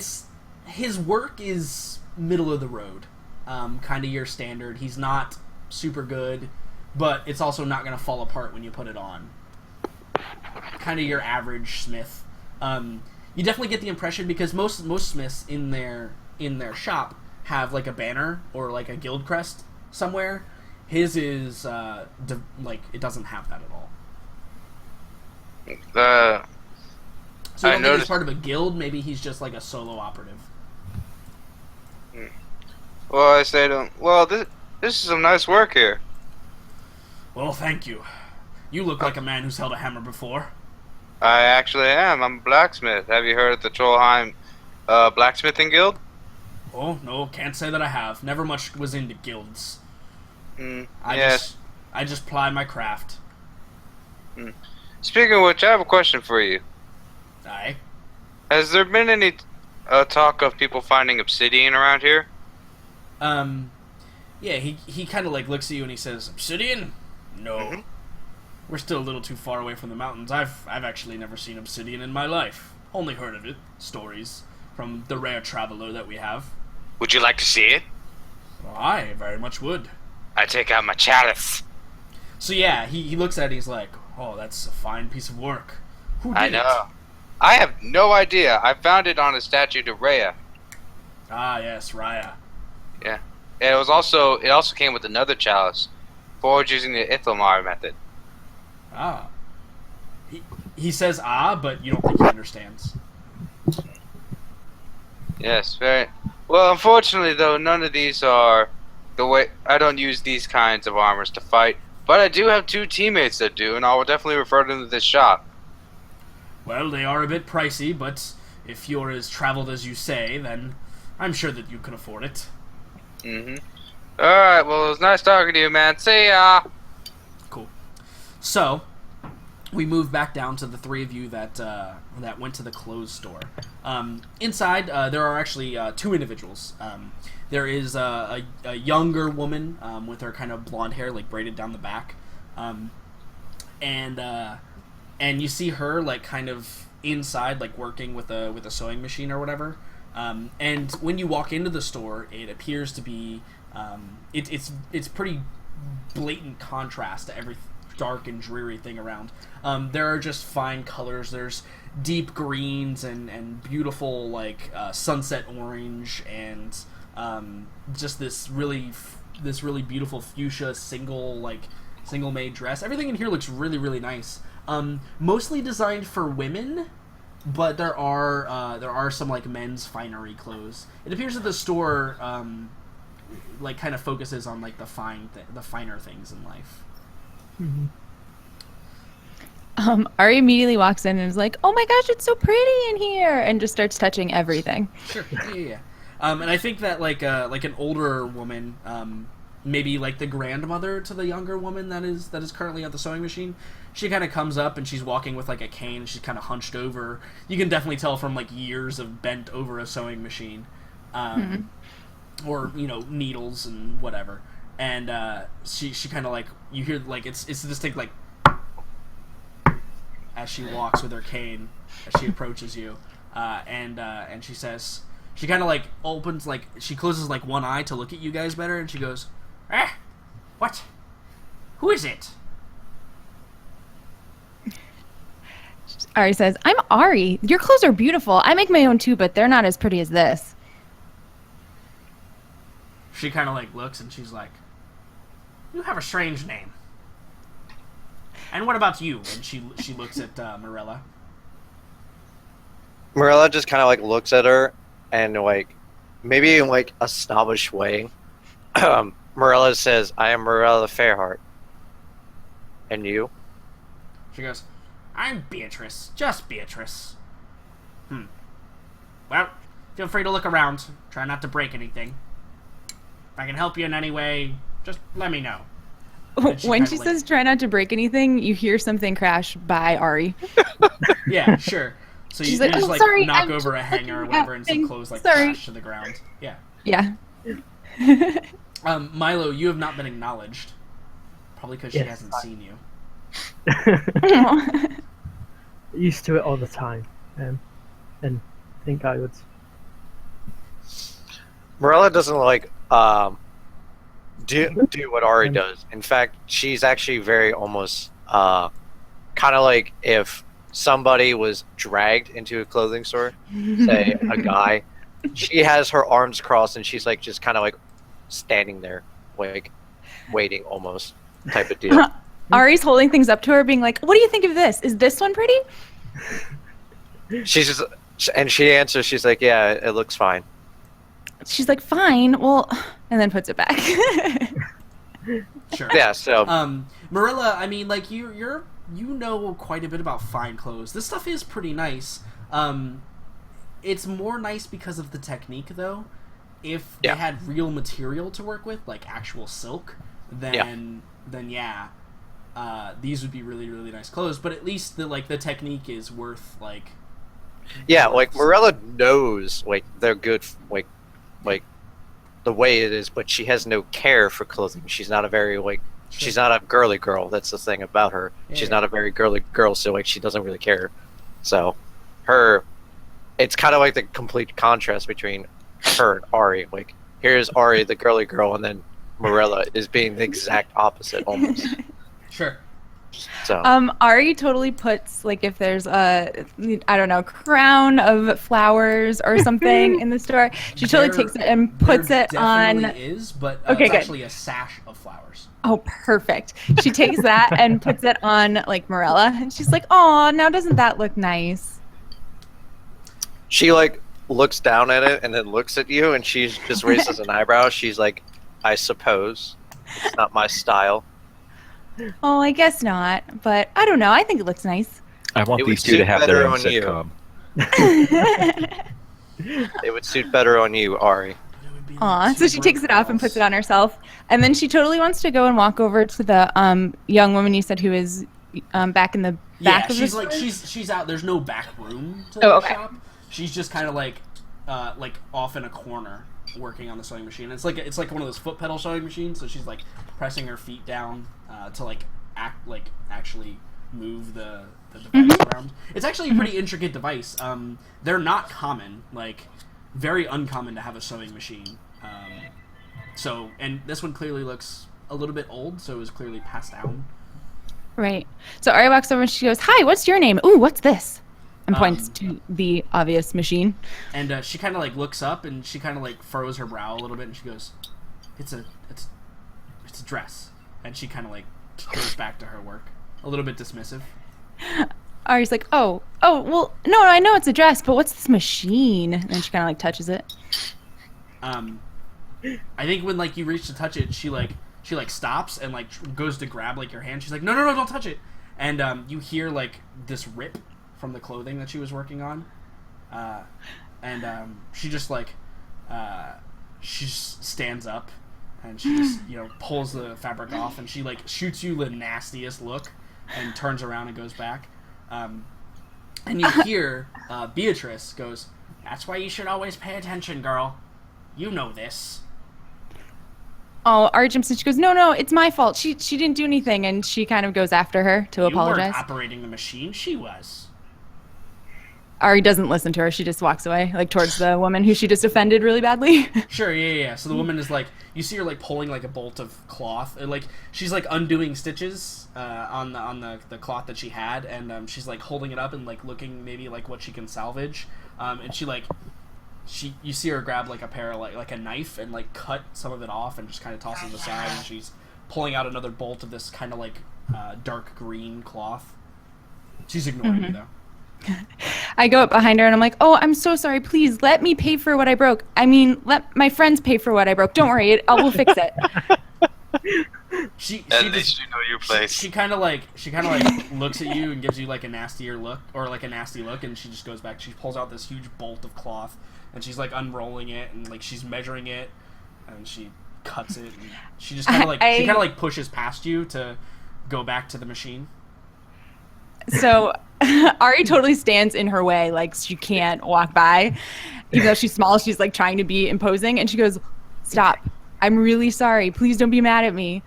his work is middle of the road. Kind of your standard. He's not super good, but it's also not going to fall apart when you put it on. Kind of your average smith. You definitely get the impression, because most smiths in their shop have like a banner or like a guild crest somewhere. His is like it doesn't have that at all. So you don't think he's part of a guild? Maybe he's just like a solo operative. Well, I say to him, well, this is some nice work here. Well, thank you. You look like a man who's held a hammer before. I actually am. I'm a blacksmith. Have you heard of the Trollheim Blacksmithing Guild? Oh, no, can't say that I have. Never much was into guilds. Yes. I just ply my craft. Speaking of which, I have a question for you. Aye. Has there been any talk of people finding obsidian around here? Yeah, he kind of like looks at you and he says, "Obsidian? No. Mm-hmm. We're still a little too far away from the mountains. I've actually never seen obsidian in my life. Only heard of it. Stories from the rare traveler that we have." Would you like to see it? Well, I very much would. I take out my chalice. So yeah, he looks at it and he's like, "Oh, that's a fine piece of work. Who did I know. I have no idea. I found it on a statue to Rhea. Ah, yes, Raya. Yeah. It also came with another chalice, forged using the Ithilmar method. Ah. He says but you don't think he understands. Yes, very well. Unfortunately, though, none of these are the way. I don't use these kinds of armors to fight, but I do have two teammates that do, and I will definitely refer them to this shop. Well, they are a bit pricey, but if you're as traveled as you say, then I'm sure that you can afford it. Alright, well, it was nice talking to you, man. See ya! Cool. So, we move back down to the three of you that went to the clothes store. Inside, there are actually two individuals. There is a younger woman with her kind of blonde hair, like braided down the back, and you see her like kind of inside, like working with a sewing machine or whatever. And when you walk into the store, it appears to be it's pretty blatant contrast to every dark and dreary thing around. There are just fine colors. There's deep greens and beautiful like sunset orange and just this really beautiful fuchsia single made dress. Everything in here looks really, really nice. Mostly designed for women, but there are some like men's finery clothes. It appears that the store like kind of focuses on like the finer things in life. Ari immediately walks in and is like, "Oh my gosh, it's so pretty in here," and just starts touching everything. Sure, yeah. And I think that like an older woman, maybe like the grandmother to the younger woman that is currently at the sewing machine, she kind of comes up and she's walking with like a cane and she's kind of hunched over. You can definitely tell from like years of bent over a sewing machine, or needles and whatever. And she kind of like, you hear like it's distinct like as she walks with her cane as she approaches you, and she says, she kind of like opens, like she closes like one eye to look at you guys better, and she goes, "Ah, what? Who is it?" Ari says, "I'm Ari. Your clothes are beautiful. I make my own too, but they're not as pretty as this." She kind of like looks and she's like, "You have a strange name. And what about you?" And she looks at Morella. Morella just kind of like looks at her and like maybe in like a snobbish way. Morella says, "I am Morella Fairheart. And you?" She goes, "I'm Beatrice. Just Beatrice." Well, feel free to look around. Try not to break anything. If I can help you in any way, just let me know. When she says try not to break anything, you hear something crash by Ari. Yeah, sure. So you like, just "Oh, like sorry, knock I'm over a just hanger or looking whatever, at and some things. clothes like Sorry." crash to the ground. Yeah. Yeah. Milo, you have not been acknowledged. Probably because she Yes, hasn't seen you. Used to it all the time, and I think I would. Morella doesn't like do what Ari does. In fact, she's actually very almost kind of like if somebody was dragged into a clothing store, say a guy, she has her arms crossed and she's like just kind of like standing there, like waiting almost type of deal. Ari's holding things up to her, being like, "What do you think of this? Is this one pretty?" She's just, and she answers, she's like, "Yeah, it looks fine." She's like, "Fine, well," and then puts it back. Sure. Yeah, so Marilla, I mean, like you know quite a bit about fine clothes. This stuff is pretty nice. It's more nice because of the technique, though. If they had real material to work with, like actual silk, then these would be really, really nice clothes. But at least the technique is worth like. yeah, like Morella knows like they're good, like the way it is, but she has no care for clothing. She's not a very she's not a girly girl. That's the thing about her. Yeah. She's not a very girly girl, so like she doesn't really care. So it's kind of like the complete contrast between her and Ari. Like here's Ari, the girly girl, and then Morella is being the exact opposite almost. Sure. So Ari totally puts, like, if there's a, I don't know, crown of flowers or something in the store, she totally takes it and puts it on. Definitely is, but Okay, it's good. actually a sash of flowers. Oh, perfect. She takes that and puts it on, like, Morella, and she's like, "Oh, now doesn't that look nice?" she like looks down at it and then looks at you, and she just raises an eyebrow. She's like, "I suppose it's not my style." Oh, I guess not, but I don't know. I think it looks nice. I want It would these two to suit have their better own on you. sitcom. It would suit better on you, Ari. Aw, so she takes it off and puts it on herself, and then she totally wants to go and walk over to the young woman you said who is back in the back of the she's store. like she's out. There's no back room to Oh, the okay. shop. She's just kind of like off in a corner working on the sewing machine. It's like one of those foot pedal sewing machines. So she's like pressing her feet down to like actually move the device around. It's actually a pretty intricate device. They're not common, like very uncommon to have a sewing machine. So, and this one clearly looks a little bit old, so it was clearly passed down. Right. So Ari walks over and she goes, "Hi, what's your name?" "Ooh, what's this?" And points to the obvious machine. And she kind of like looks up and she kind of like furrows her brow a little bit and she goes, it's a dress." And she kind of like goes back to her work, a little bit dismissive. Ari's like, oh, well, no, I know it's a dress, but what's this machine? And then she kind of like touches it. I think when like you reach to touch it, she stops and like goes to grab like your hand. She's like, no, don't touch it. And you hear like this rip from the clothing that she was working on, and she just like she just stands up and she just pulls the fabric off and she like shoots you the nastiest look and turns around and goes back. And you hear Beatrice goes, "That's why you should always pay attention, girl. You know this." Oh, Ari jumps in. She goes, no, it's my fault. She didn't do anything. And she kind of goes after her to You apologize. weren't operating the machine. She was. Ari doesn't listen to her. She just walks away, like towards the woman who she just offended really badly. Sure, yeah. So the woman is like, you see her like pulling like a bolt of cloth, and, like she's like undoing stitches on the cloth that she had, and she's like holding it up and like looking maybe like what she can salvage, and you see her grab like a pair of like a knife and like cut some of it off and just kind of tosses it aside, and she's pulling out another bolt of this kind of like dark green cloth. She's ignoring me though. I go up behind her and I'm like, "Oh, I'm so sorry. Please let me pay for what I broke. I mean, let my friends pay for what I broke. Don't worry, we'll fix it." At least you know your place. She kind of like looks at you and gives you like a nastier look, or like a nasty look, and she just goes back. She pulls out this huge bolt of cloth and she's like unrolling it and like she's measuring it and she cuts it. And she just kind of like pushes past you to go back to the machine. So Ari totally stands in her way, like she can't walk by. Even though she's small, she's like trying to be imposing, and she goes, "Stop. I'm really sorry. Please don't be mad at me."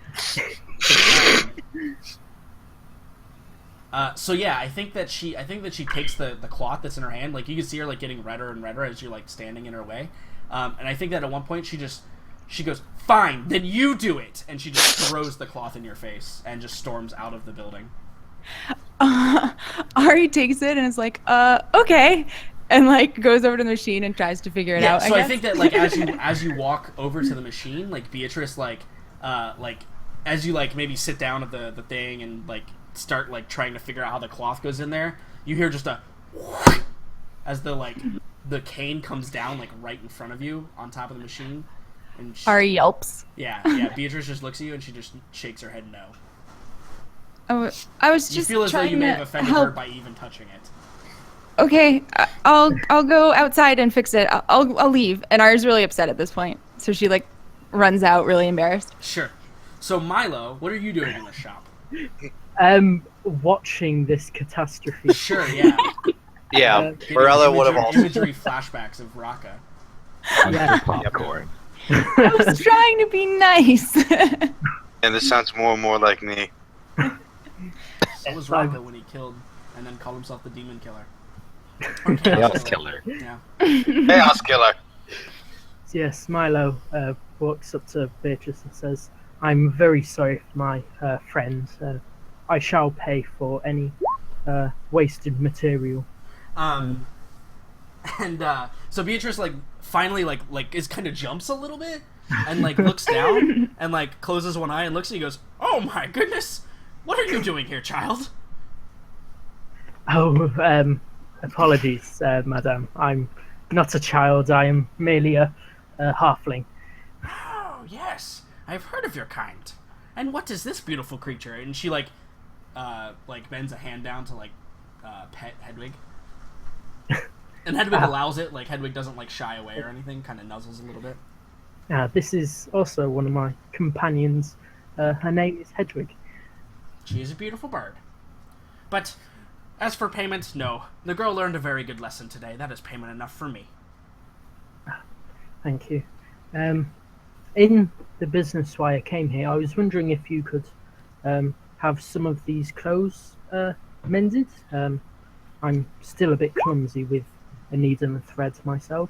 So yeah, I think that she takes the cloth that's in her hand. Like you can see her like getting redder and redder as you're like standing in her way. And I think that at one point she goes, "Fine, then you do it," and she just throws the cloth in your face and just storms out of the building. Ari takes it and is like, okay, and like goes over to the machine and tries to figure it out. So I think that like as you walk over to the machine, like Beatrice like as you like maybe sit down at the thing and like start like trying to figure out how the cloth goes in there, you hear just a as the cane comes down like right in front of you on top of the machine. And Ari yelps. Yeah. Beatrice just looks at you and she just shakes her head no. I was just you feel as though you trying may to have offended help. her by even touching it. Okay, I'll go outside and fix it. I'll leave. And Ari's really upset at this point, so she like runs out, really embarrassed. Sure. So Milo, what are you doing in the shop? Watching this catastrophe. Sure, yeah. Yeah, Morello would have also. Imagery flashbacks of Raka. Yeah. Popcorn. I was trying to be nice. And this sounds more and more like me. So was Raka when he killed and then called himself the Demon Killer. Or Chaos Killer. Yeah. Chaos Killer. Yes, Milo walks up to Beatrice and says, "I'm very sorry for my friend. I shall pay for any wasted material." And so Beatrice like finally like is kind of jumps a little bit and like looks down and like closes one eye and looks at you and goes, "Oh my goodness, what are you doing here, child?" Oh, apologies, madam. I'm not a child. I am merely a halfling. Oh yes, I've heard of your kind. And what is this beautiful creature? And she like bends a hand down to like pet Hedwig. And Hedwig allows it. Like Hedwig doesn't like shy away or anything. Kind of nuzzles a little bit. This is also one of my companions. Her name is Hedwig. She is a beautiful bird. But as for payment, no. The girl learned a very good lesson today. That is payment enough for me. Thank you. In the business why I came here, I was wondering if you could have some of these clothes mended. I'm still a bit clumsy with a needle and a thread myself.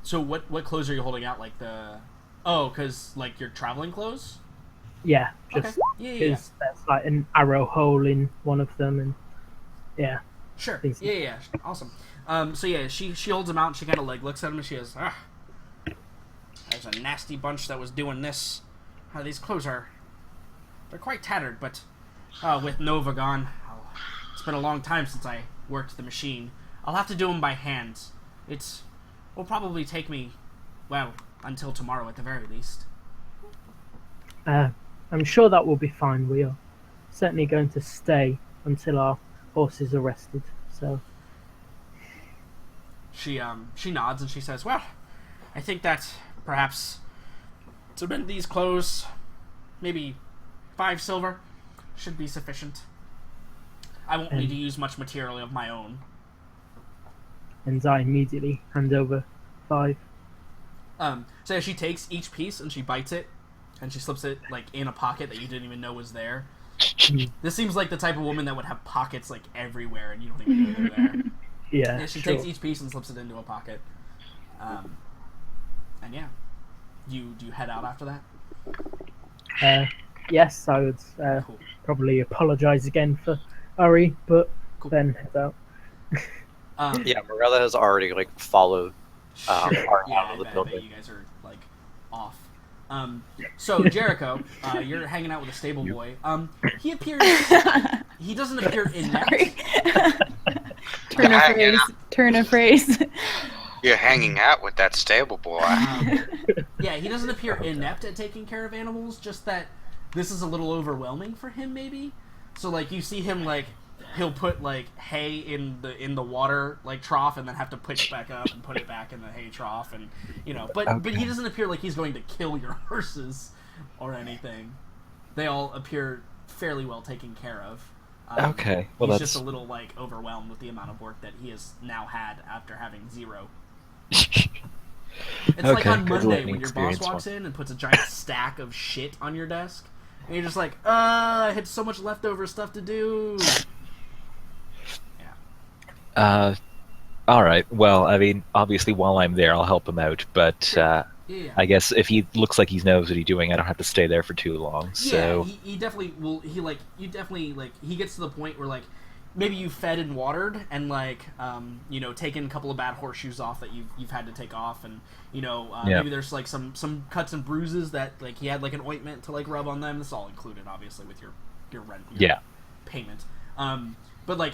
So what clothes are you holding out? Like because like your traveling clothes? Yeah, just okay. Yeah. there's like an arrow hole in one of them, and yeah. Sure. Things. Yeah. Awesome. So yeah, she holds them out and she kind of like looks at them and she goes, there's a nasty bunch that was doing this. These clothes they're quite tattered, but with Nova gone, it's been a long time since I worked the machine. I'll have to do them by hand. It will probably take me, until tomorrow at the very least. I'm sure that will be fine. We are certainly going to stay until our horses are rested. So she nods and she says, "Well, I think that perhaps to mend these clothes, maybe 5 silver should be sufficient. I won't need to use much material of my own." And I immediately hand over 5. So she takes each piece and she bites it, and she slips it like in a pocket that you didn't even know was there, This seems like the type of woman that would have pockets like everywhere, and you don't even know they're there. Yeah, Yeah, she sure. takes each piece and slips it into a pocket. And yeah, do you head out after that? Yes, I would Cool. probably apologise again for Uri, but Cool. then head out. Yeah, Morella has already like followed Sure. Art Yeah, out I of the bet building. you guys are like off. So Jericho, you're hanging out with a stable boy. He appears. He doesn't appear inept. Turn a phrase. You're hanging out with that stable boy. Yeah, he doesn't appear inept at taking care of animals. Just that this is a little overwhelming for him, maybe. So like you see him like he'll put like hay in the water like trough and then have to pick it back up and put it back in the hay trough, and but he doesn't appear like he's going to kill your horses or anything. They all appear fairly well taken care of. Okay, well he's that's just a little like overwhelmed with the amount of work that he has now had after having zero. It's like Okay, on good Monday learning when your boss experience. walks in and puts a giant stack of shit on your desk, and you're just like, I had so much leftover stuff to do. All right. Well, I mean, obviously, while I'm there, I'll help him out. But Yeah. I guess if he looks like he knows what he's doing, I don't have to stay there for too long. So Yeah, he definitely will. He gets to the point where like maybe you fed and watered and like taken a couple of bad horseshoes off that you've had to take off, and maybe there's like some cuts and bruises that like he had like an ointment to like rub on them. This is all included obviously with your rent payment. But like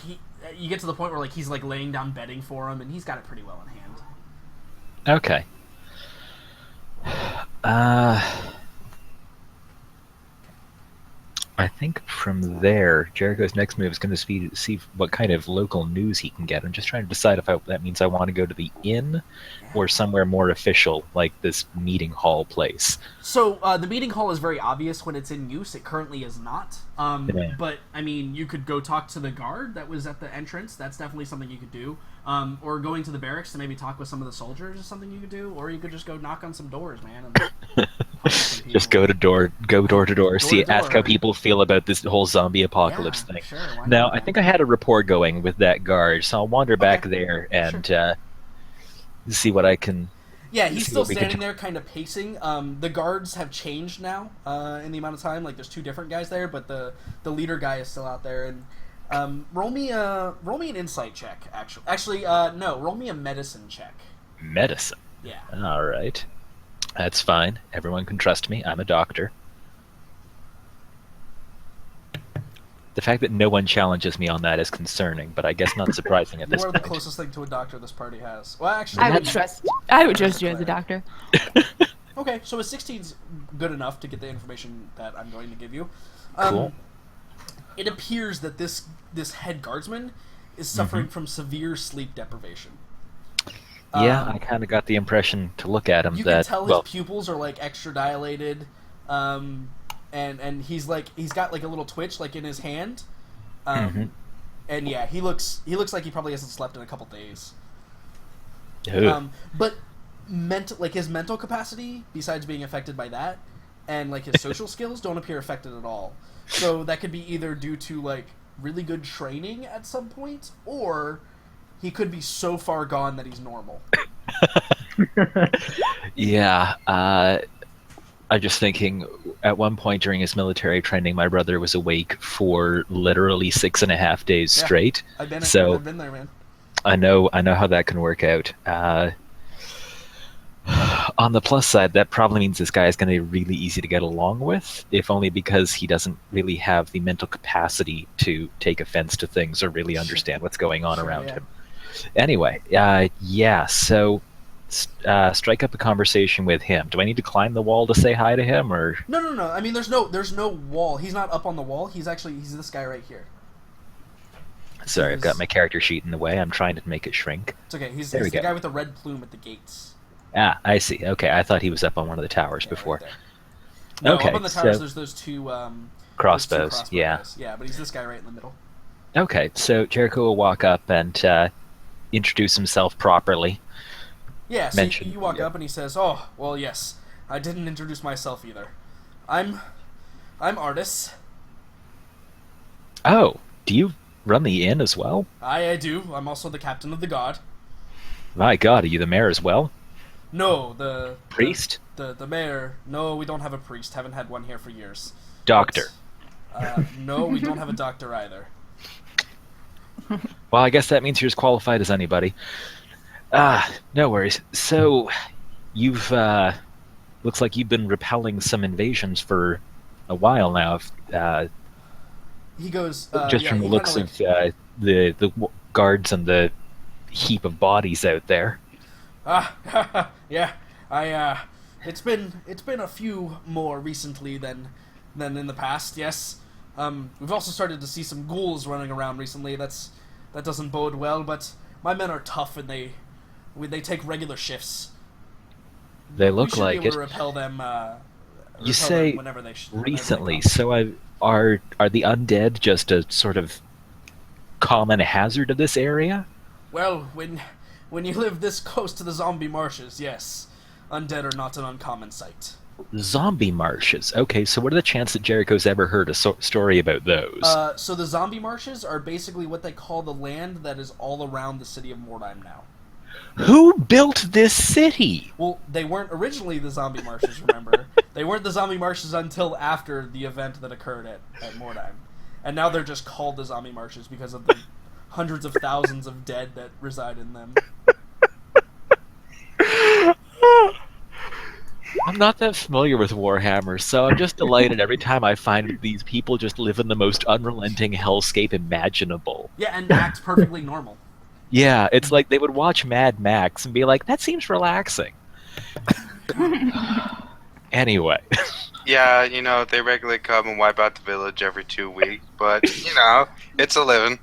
you get to the point where like he's like laying down bedding for him, and he's got it pretty well in hand. okay. I think from there, Jericho's next move is going to be to see what kind of local news he can get. I'm just trying to decide if that means I want to go to the inn or somewhere more official, like this meeting hall place. So the meeting hall is very obvious when it's in use. It currently is not. Yeah. But I mean, you could go talk to the guard that was at the entrance. That's definitely something you could do. Or going to the barracks to maybe talk with some of the soldiers is something you could do. Or you could just go knock on some doors, man. And Just go door to door, see, to ask door. how people feel about this whole zombie apocalypse Yeah, thing. sure, why Now, not, I man? think I had a rapport going with that guard, so I'll wander back there and see what I can. Yeah, he's see still what we can standing there, kind of pacing. The guards have changed now in the amount of time. Like, there's two different guys there, but the leader guy is still out there. And roll me an insight check. No, roll me a medicine check. Medicine. Yeah. All right, that's fine. Everyone can trust me. I'm a doctor. The fact that no one challenges me on that is concerning, but I guess not surprising at You this are the point. closest thing to a doctor this party has. Well, actually, I would trust you as a doctor. Okay, so a 16's good enough to get the information that I'm going to give you. Cool. It appears that this head guardsman is suffering from severe sleep deprivation. Yeah, I kind of got the impression to look at him You that can tell his pupils are like extra dilated, and he's got like a little twitch like in his hand, and yeah, he looks like he probably hasn't slept in a couple days. Ugh. But his mental capacity, besides being affected by that, and like his social skills don't appear affected at all. So that could be either due to like really good training at some point, or he could be so far gone that he's normal. Yeah, I'm just thinking, at one point during his military training, my brother was awake for literally 6.5 days Yeah. straight. I've been there, man. I know how that can work out. On the plus side, that probably means this guy is going to be really easy to get along with, if only because he doesn't really have the mental capacity to take offense to things or really understand what's going on around him. Anyway, so strike up a conversation with him. Do I need to climb the wall to say hi to him, or? No. I mean, there's no wall. He's not up on the wall. He's this guy right here. Sorry, I've got my character sheet in the way. I'm trying to make it shrink. It's okay. He's There we the go. guy with the red plume at the gates. Ah, I see. Okay, I thought he was up on one of the towers Yeah, before. right there. No, Okay, up on the towers, so- there's those two Crossbows, crossbow yeah. guys. Yeah, but he's this guy right in the middle. Okay, so Jericho will walk up and introduce himself properly. Yeah, so Mention, you walk yeah. up and he says, "Oh, well, yes, I didn't introduce myself either. I'm Artis." Oh, do you run the inn as well? I do. I'm also the captain of the guard. My God, are you the mayor as well? No, the Priest? The mayor. No, we don't have a priest. Haven't had one here for years. Doctor. No, we don't have a doctor either. Well, I guess that means you're as qualified as anybody. No worries. So, you've, looks like you've been repelling some invasions for a while now. He goes. Just Yeah, from the he looks kinda, of the guards and the heap of bodies out there. yeah. It's been a few more recently than in the past. Yes. We've also started to see some ghouls running around recently. That doesn't bode well. But my men are tough and they take regular shifts. They We look should like be able it. to repel them. You say whenever they recently, come. so are the undead just a sort of common hazard of this area? Well, when you live this close to the zombie marshes, yes, undead are not an uncommon sight. Zombie marshes. Okay, so what are the chances that Jericho's ever heard a story about those? So the zombie marshes are basically what they call the land that is all around the city of Mordheim now. Who built this city? Well, they weren't originally the zombie marshes, remember? They weren't the zombie marshes until after the event that occurred at Mordheim. And now they're just called the zombie marshes because of the hundreds of thousands of dead that reside in them. I'm not that familiar with Warhammer, so I'm just delighted every time I find these people just live in the most unrelenting hellscape imaginable. Yeah, and act perfectly normal. Yeah, it's like they would watch Mad Max and be like, that seems relaxing. Anyway. Yeah, they regularly come and wipe out the village every 2 weeks, but, it's a living.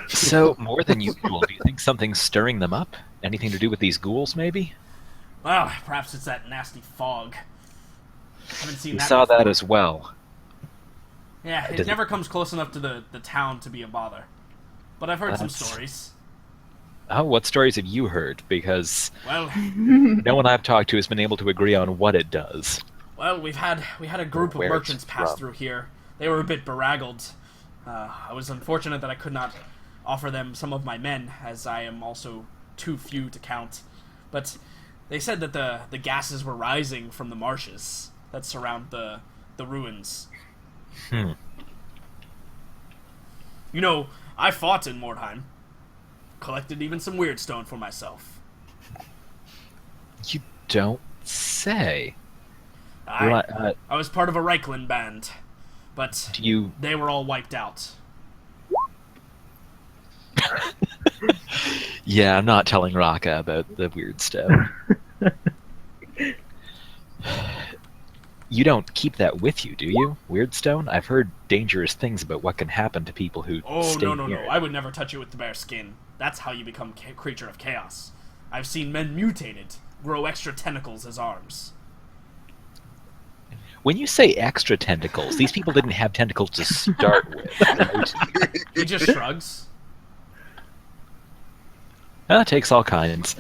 So, more than usual, do you think something's stirring them up? Anything to do with these ghouls, maybe? Well, perhaps it's that nasty fog. Haven't seen We that saw before. that as well. Yeah, it Does it- never comes close enough to the town to be a bother. But I've heard some That's- stories. Oh, what stories have you heard? Because Well, no one I've talked to has been able to agree on what it does. we had a group of Where it's merchants pass from. through here. They were a bit beraggled. I was unfortunate that I could not offer them some of my men, as I am also too few to count. But they said that the gases were rising from the marshes that surround the ruins. I fought in Mordheim. Collected even some weird stone for myself. You don't say. I was part of a Reichland band, but Do you... they were all wiped out. Yeah, I'm not telling Raka about the weird stuff. You don't keep that with you, do you? Weirdstone? I've heard dangerous things about what can happen to people who stay No. near it. I would never touch it with the bare skin. That's how you become creature of chaos. I've seen men mutated grow extra tentacles as arms. When you say extra tentacles, these people didn't have tentacles to start with. Right? He just shrugs. It takes all kinds.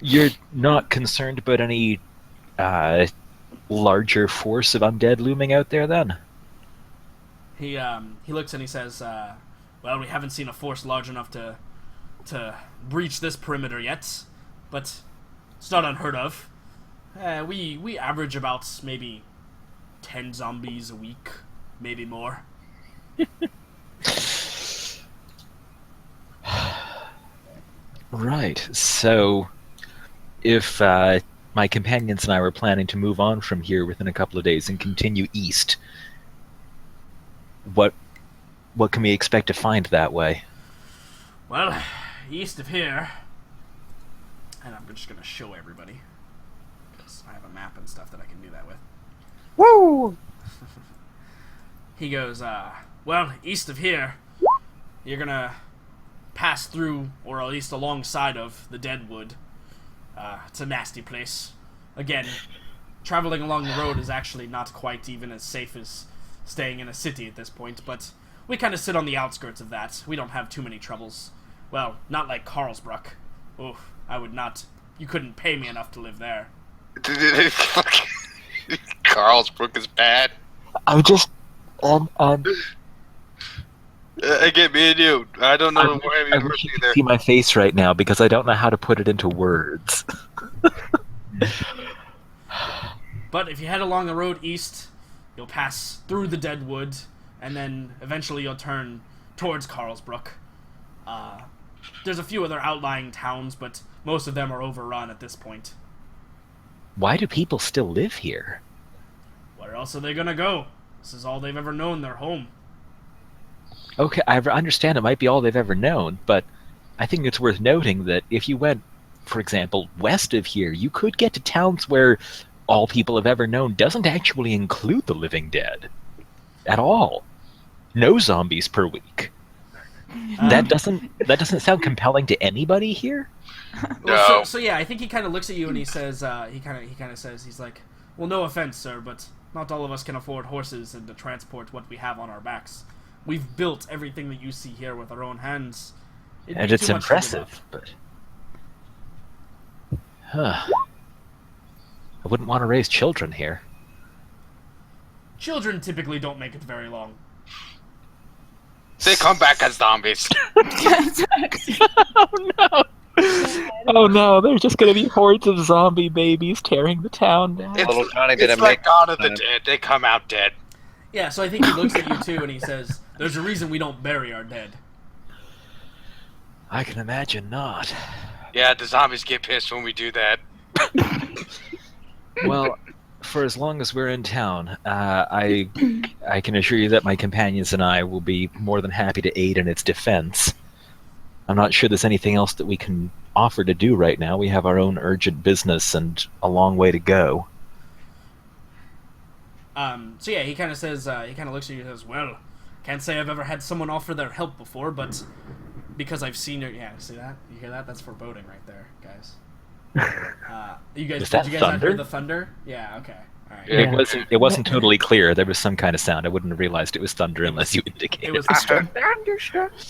You're not concerned about any larger force of undead looming out there, then? He looks and he says, well, we haven't seen a force large enough to breach this perimeter yet, but it's not unheard of. We average about maybe 10 zombies a week, maybe more. Right. So, if my companions and I were planning to move on from here within a couple of days and continue east, what can we expect to find that way? Well, east of here, and I'm just gonna show everybody because I have a map and stuff that I can do that with. Woo! He goes, well, east of here, you're gonna pass through, or at least alongside of, the Deadwood. It's a nasty place. Again, traveling along the road is actually not quite even as safe as staying in a city at this point, but we kind of sit on the outskirts of that. We don't have too many troubles. Well, not like Carlsbruck. Oh, I would not. You couldn't pay me enough to live there. Carlsbrook is bad. I'm just Again, me and you. I don't know where I you wish you could either. see my face right now because I don't know how to put it into words. But if you head along the road east, you'll pass through the Deadwood, and then eventually you'll turn towards Carlsbrook. There's a few other outlying towns, but most of them are overrun at this point. Why do people still live here? Where else are they gonna go? This is all they've ever known, their home. Okay, I understand it might be all they've ever known, but I think it's worth noting that if you went, for example, west of here, you could get to towns where all people have ever known doesn't actually include the living dead. At all. No zombies per week. That doesn't sound compelling to anybody here? Well, No. so yeah, I think he kind of looks at you and he says, he kind of says, he's like, well, no offense, sir, but not all of us can afford horses and to transport what we have on our backs. We've built everything that you see here with our own hands. It'd And be it's too much to give up. impressive, but... Huh. I wouldn't want to raise children here. Children typically don't make it very long. They come back as zombies. Oh no! Oh no, there's just gonna be hordes of zombie babies tearing the town down. Little Johnny didn't It's like make Dawn of the time. Dead. They come out dead. Yeah, so I think he looks at you too and he says, there's a reason we don't bury our dead. I can imagine not. Yeah, the zombies get pissed when we do that. Well, for as long as we're in town, I can assure you that my companions and I will be more than happy to aid in its defense. I'm not sure there's anything else that we can offer to do right now. We have our own urgent business and a long way to go. So yeah, he kind of says, he kind of looks at you and says, well, can't say I've ever had someone offer their help before, but because I've seen your, yeah, see that? You hear that? That's foreboding right there, guys. You guys, Was that did you guys not hear thunder? the thunder? Yeah, okay. All right. Yeah. It wasn't totally clear. There was some kind of sound. I wouldn't have realized it was thunder unless you indicated. It was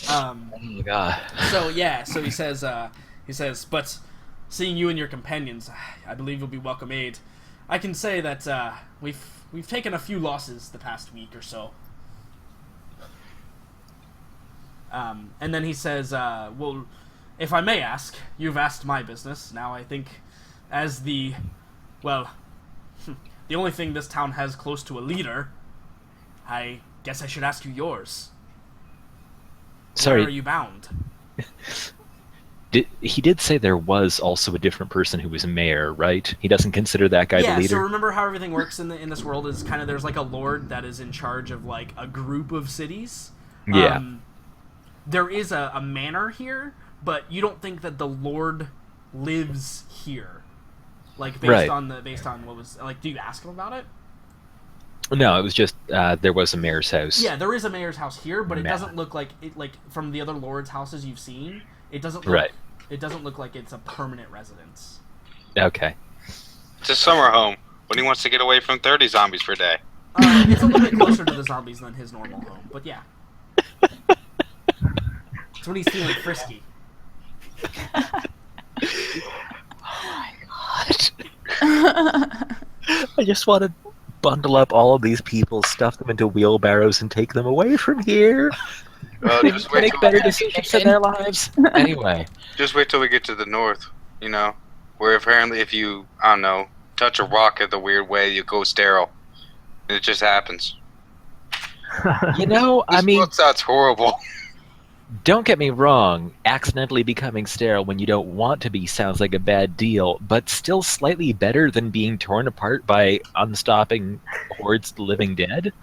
Oh my god. So yeah, so he says, but seeing you and your companions, I believe you'll be welcome aid. I can say that we've taken a few losses the past week or so. And then he says, well, if I may ask, you've asked my business. Now I think as the only thing this town has close to a leader, I guess I should ask you yours. Where are Sorry, you bound? he did say there was also a different person who was mayor, right? He doesn't consider that guy the Yeah, leader? so remember how everything works in this world is kind of there's like a lord that is in charge of like a group of cities. Yeah. There is a manor here, but you don't think that the lord lives here. Like based Right. on what was like, do you ask him about it? No, it was just there was a mayor's house. Yeah, there is a mayor's house here, but it Nah. doesn't look like it. Like from the other lords' houses you've seen, it doesn't look, Right. It doesn't look like it's a permanent residence. Okay. It's a summer home when he wants to get away from 30 zombies per day. It's a little bit closer to the zombies than his normal home, but yeah. It's when he's feeling frisky. I just want to bundle up all of these people, stuff them into wheelbarrows, and take them away from here. Just wait Make till better decisions in their lives. Anyway. Just wait till we get to the north, you know, where apparently if you, I don't know, touch a rock in the weird way, you go sterile. And it just happens. You know, I This mean, book sounds horrible. don't get me wrong, accidentally becoming sterile when you don't want to be sounds like a bad deal, but still slightly better than being torn apart by unstopping hordes of the living dead.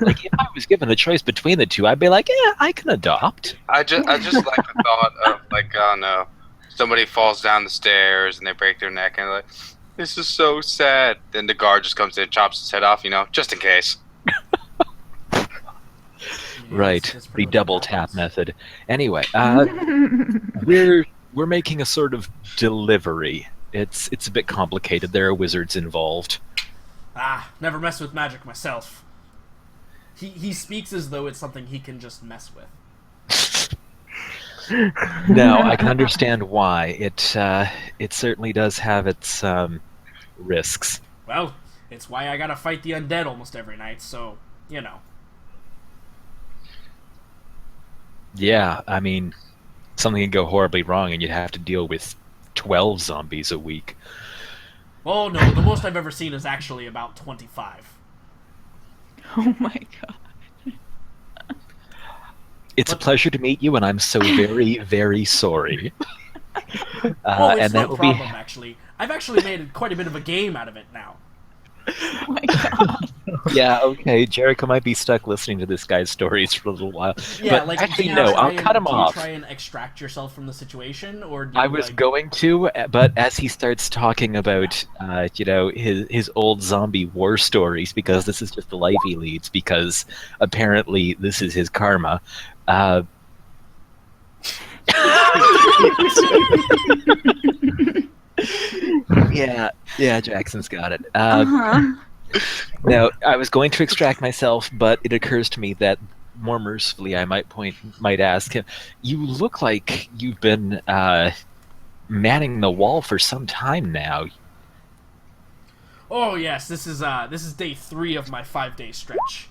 Like, if I was given a choice between the two, I'd be like, yeah, I can adopt. I just like the thought of, like, I don't know, somebody falls down the stairs and they break their neck and they're like, this is so sad. Then the guard just comes in and chops his head off, you know, just in case. Right, that's the pretty much double what tap happens. method. Anyway, we're making a sort of delivery. It's a bit complicated. There are wizards involved. Never mess with magic myself. He speaks as though it's something he can just mess with. No, I can understand why. It certainly does have its risks. Well, it's why I gotta fight the undead almost every night, so, you know. Yeah, I mean, something can go horribly wrong, and you'd have to deal with 12 zombies a week. Oh no, the most I've ever seen is actually about 25. Oh my god. It's a pleasure to meet you, and I'm so very, very sorry. Oh, it's and no that will problem, actually. I've actually made quite a bit of a game out of it now. Oh my god. Yeah, okay. Jericho might be stuck listening to this guy's stories for a little while. Yeah, but like, actually, do you no, try I'll and- cut him do off. you try and extract yourself from the situation, or do you, I was like... going to, but as he starts talking about, his old zombie war stories, because this is just the life he leads, because apparently this is his karma. Yeah, Jackson's got it. Now, I was going to extract myself, but it occurs to me that more mercifully, I might ask him. You look like you've been manning the wall for some time now. Oh yes, this is day 3 of my 5-day stretch.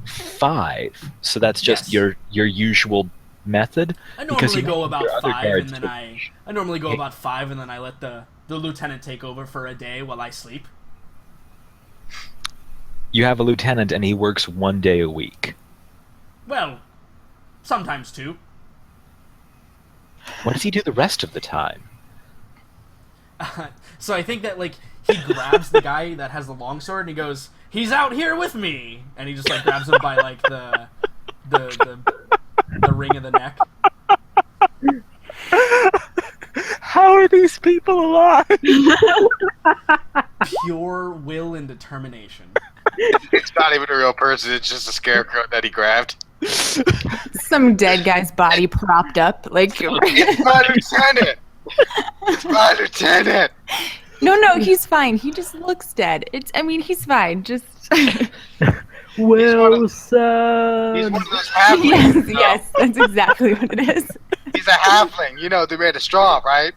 5. So that's just Yes. your usual method. I Because normally you go mentioned about your other 5, and guards then would- I normally go about 5, and then I let the lieutenant take over for a day while I sleep. You have a lieutenant, and he works 1 day a week. Well, sometimes 2. What does he do the rest of the time? So I think that, like, he grabs the guy that has the longsword and he goes, "He's out here with me," and he just like grabs him by like the ring of the neck. How are these people alive? Pure will and determination. It's not even a real person. It's just a scarecrow that he grabbed. Some dead guy's body propped up. Like, It's my lieutenant. It's my lieutenant. no, he's fine. He just looks dead. He's fine. Just Wilson. He's one of those halflings. yes, you know? yes, that's exactly what it is. He's a halfling. You know, they're made of straw, right?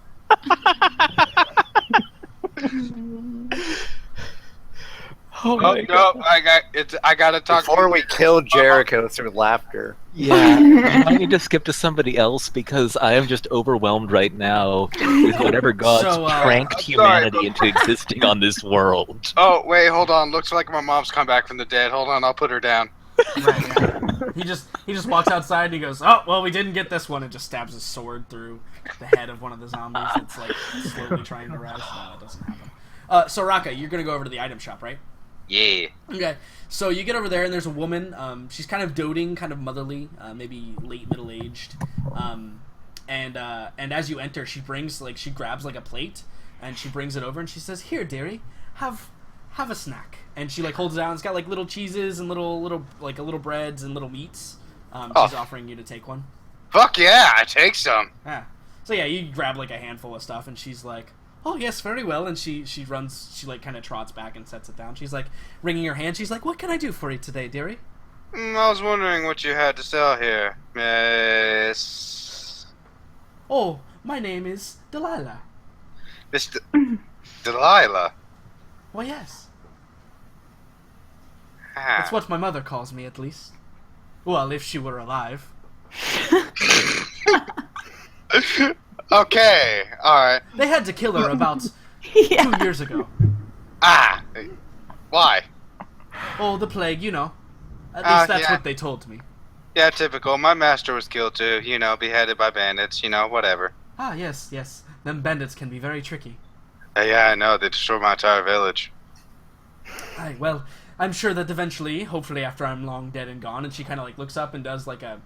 Oh Oh no, I gotta talk. Before we kill Jericho through laughter. Yeah, you might need to skip to somebody else because I am just overwhelmed right now with whatever gods So, pranked I'm sorry, humanity but- into existing on this world. Oh wait, hold on. Looks like my mom's come back from the dead. Hold on, I'll put her down. Right, yeah. He just walks outside and he goes, "Oh well, we didn't get this one," and just stabs his sword through the head of one of the zombies that's like slowly trying to rise. No, that doesn't happen. So Raka, you're gonna go over to the item shop, right? Yeah. Okay, so you get over there and there's a woman. She's kind of doting, kind of motherly, maybe late middle aged. And as you enter, she grabs like a plate and she brings it over and she says, "Here, dearie, have a snack." And she like holds it out. And it's got like little cheeses and little breads and little meats. She's offering you to take one. Fuck yeah, I take some. Yeah. So yeah, you grab like a handful of stuff and she's like, "Oh yes, very well." And she like kind of trots back and sets it down. She's like wringing her hand. She's like, "What can I do for you today, dearie?" I was wondering what you had to sell here, Miss "Oh, my name is Delilah." Delilah. "Why, yes. Ah. That's what my mother calls me, at least. Well, if she were alive." Okay, alright. They had to kill her about Yeah. 2 years ago. Ah! Why? Oh, the plague, you know. At least that's yeah. what they told me. Yeah, typical. My master was killed too, you know, beheaded by bandits, you know, whatever. Ah, yes, yes. Them bandits can be very tricky. Yeah, I know, they destroyed my entire village. Aye, well, I'm sure that eventually, hopefully after I'm long dead and gone, and she kind of like looks up and does like a,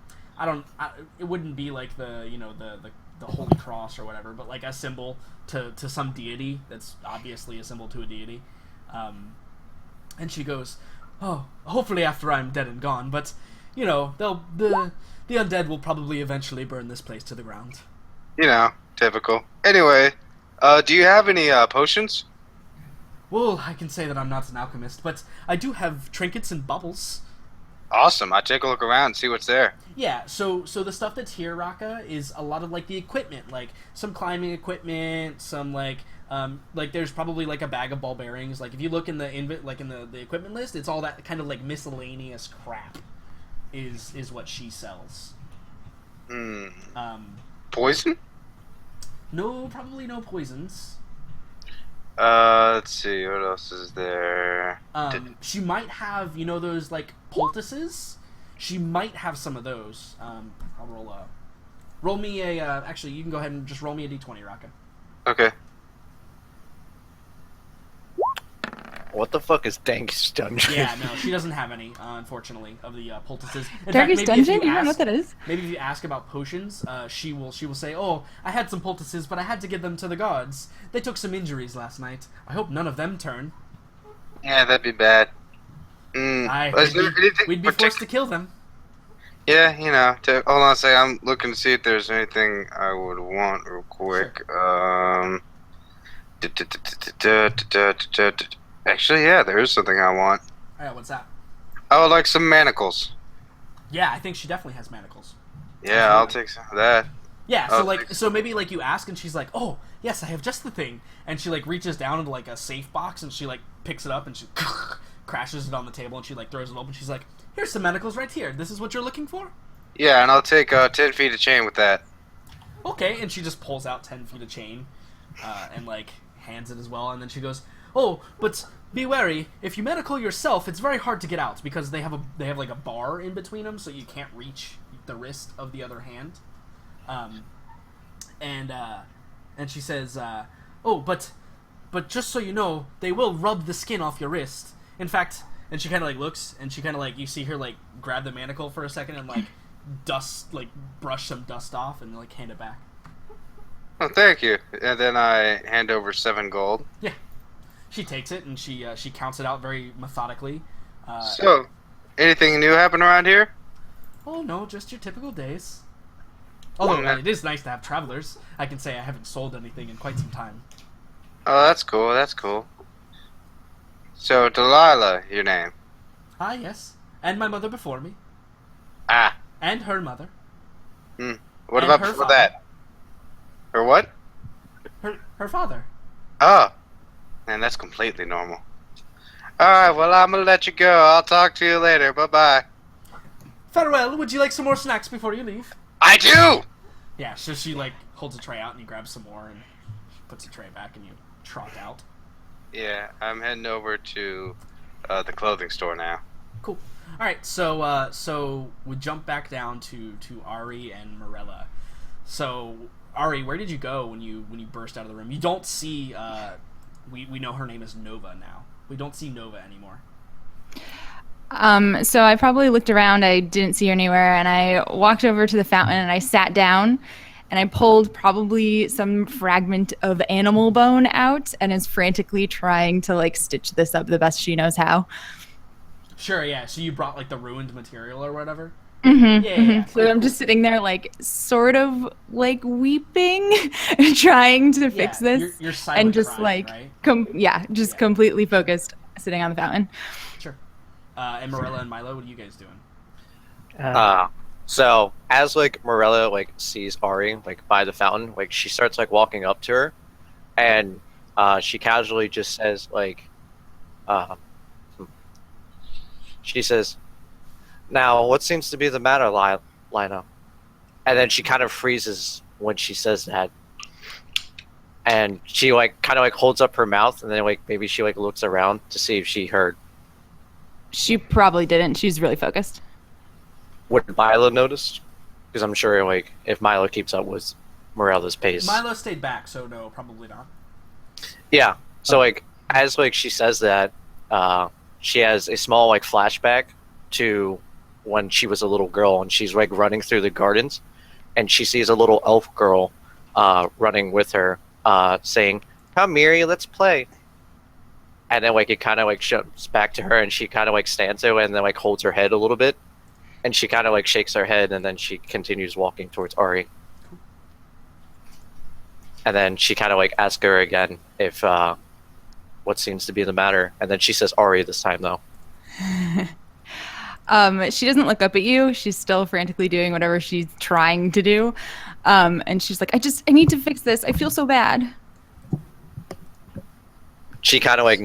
it wouldn't be like the Holy Cross or whatever, but like a symbol to some deity that's obviously a symbol to a deity. And she goes, "Oh, hopefully after I'm dead and gone, but you know, the undead will probably eventually burn this place to the ground." You know, typical. Anyway, do you have any potions? Well, I can say that I'm not an alchemist, but I do have trinkets and baubles. Awesome, I'll take a look around and see what's there. Yeah, so the stuff that's here, Raka, is a lot of like the equipment, like some climbing equipment, some like there's probably like a bag of ball bearings. Like if you look in the the equipment list, it's all that kind of like miscellaneous crap is what she sells. Poison? No, probably no poisons. Let's see, what else is there? She might have, you know, those like poultices. She might have some of those. I'll roll me a. Actually, you can go ahead and just roll me a d20, Raka. Okay. What the fuck is Darkest Dungeon? Yeah, no, she doesn't have any, unfortunately, of the poultices. In Darkest fact, maybe if Dungeon? You don't know what that is? Maybe if you ask about potions, she will say, "Oh, I had some poultices, but I had to give them to the gods. They took some injuries last night. I hope none of them turn. Yeah, that'd be bad. Is there anything We'd be forced to kill them." Yeah, you know. Hold on a second. I'm looking to see if there's anything I would want real quick. Actually, yeah, there is something I want. Alright, what's that? I would like some manacles. Yeah, I think she definitely has manacles. Yeah, I'll take some of that. Yeah, so Oh, so maybe like you ask and she's like, "Oh, yes, I have just the thing," and she like reaches down into like a safe box and she like picks it up and she crashes it on the table and she like throws it open. She's like, "Here's some manacles right here. This is what you're looking for?" Yeah, and I'll take 10 feet of chain with that. Okay, and she just pulls out 10 feet of chain and like hands it as well, and then she goes, "Oh, but be wary. If you manacle yourself, it's very hard to get out because they have like a bar in between them, so you can't reach the wrist of the other hand." And she says, "Oh, but just so you know, they will rub the skin off your wrist. In fact," and she kind of like looks, and she kind of like you see her like grab the manacle for a second and like brush some dust off and like hand it back. Oh, thank you. And then I hand over 7 gold. Yeah, she takes it and she counts it out very methodically. So, anything new happen around here? Oh no, just your typical days. Although it is nice to have travelers. I can say I haven't sold anything in quite some time. Oh, that's cool. That's cool. So, Delilah, your name? Ah, yes, and my mother before me, Ah. and her mother, What And about her before father. that? Or what? her father. Oh. Man, that's completely normal. Alright, well, I'm gonna let you go. I'll talk to you later. Bye-bye. Farewell. Would you like some more snacks before you leave? I do! Yeah, so she like holds a tray out and you grab some more and she puts the tray back and you trot out. Yeah, I'm heading over to the clothing store now. Cool. All right, so we jump back down to Ari and Morella. So Ari, where did you go when you burst out of the room? You don't see. We know her name is Nova now. We don't see Nova anymore. So I probably looked around. I didn't see her anywhere, and I walked over to the fountain and I sat down, and I pulled probably some fragment of animal bone out, and is frantically trying to like stitch this up the best she knows how. Sure, yeah. So you brought like the ruined material or whatever. Mm-hmm, Yeah. So I'm just sitting there, like, sort of, like, weeping, trying to fix this, You're silent and just crying, like, right? completely focused, sitting on the fountain. Sure. And Morella and Milo, what are you guys doing? So as like Morella like sees Ari like by the fountain, like she starts like walking up to her, and she casually just says like, she says, "Now what seems to be the matter, Lina?" And then she kind of freezes when she says that, and she like kind of like holds up her mouth, and then like maybe she like looks around to see if she heard. She probably didn't. She's really focused. Would Milo notice? Because I'm sure, like, if Milo keeps up with Morella's pace. Milo stayed back, so no, probably not. Yeah. So, like, as, like, she says that, she has a small, like, flashback to when she was a little girl, and she's, like, running through the gardens, and she sees a little elf girl running with her, saying, "Come, Miri, let's play." And then, like, it kind of, like, jumps back to her, and she kind of, like, stands there and then, like, holds her head a little bit. And she kind of, like, shakes her head, and then she continues walking towards Ari. And then she kind of, like, asks her again if, what seems to be the matter. And then she says Ari this time, though. She doesn't look up at you. She's still frantically doing whatever she's trying to do. And she's like, I need to fix this. I feel so bad. She kind of, like,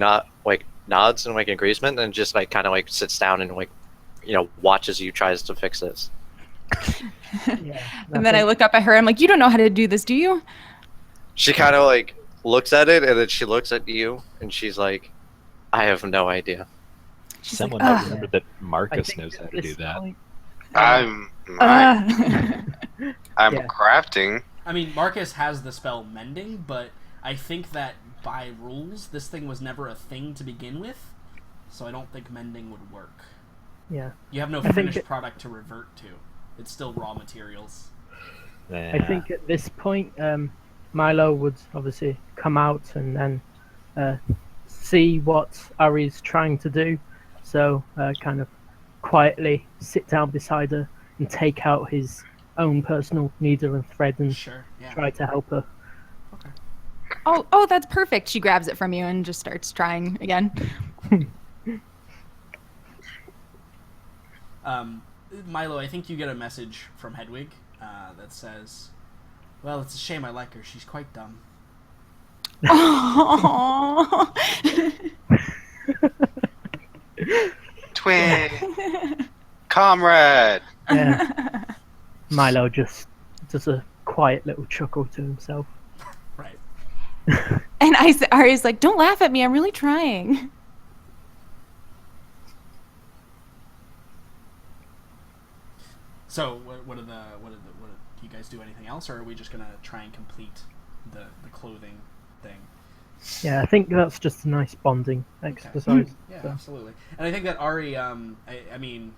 nods in, like, agreement, and just, like, kind of, like, sits down and, like, you know, watches you tries to fix this. Yeah. And then I look up at her. I'm like, you don't know how to do this, do you? She kind of like looks at it, and then she looks at you, and she's like, "I have no idea." She's Someone like, might "Ugh." remember that I Marcus think knows how at to this do that. point, I'm Yeah. crafting. I mean, Marcus has the spell Mending, but I think that by rules, this thing was never a thing to begin with, so I don't think Mending would work. Yeah. You have no think finished it- product to revert to. It's still raw materials. I think at this point, Milo would obviously come out and then see what Ari's trying to do. So kind of quietly sit down beside her and take out his own personal needle and thread and Sure, yeah. try to help her. Oh, that's perfect. She grabs it from you and just starts trying again. Milo, I think you get a message from Hedwig that says, "Well, it's a shame I like her. She's quite dumb." Aww. Twin. Comrade. Yeah. Milo just does a quiet little chuckle to himself. Right. And Ari's like, don't laugh at me. I'm really trying. So, what do you guys do anything else, or are we just gonna try and complete the clothing thing? Yeah, I think that's just a nice bonding exercise. Yeah, So. absolutely. And I think that Ari, I mean,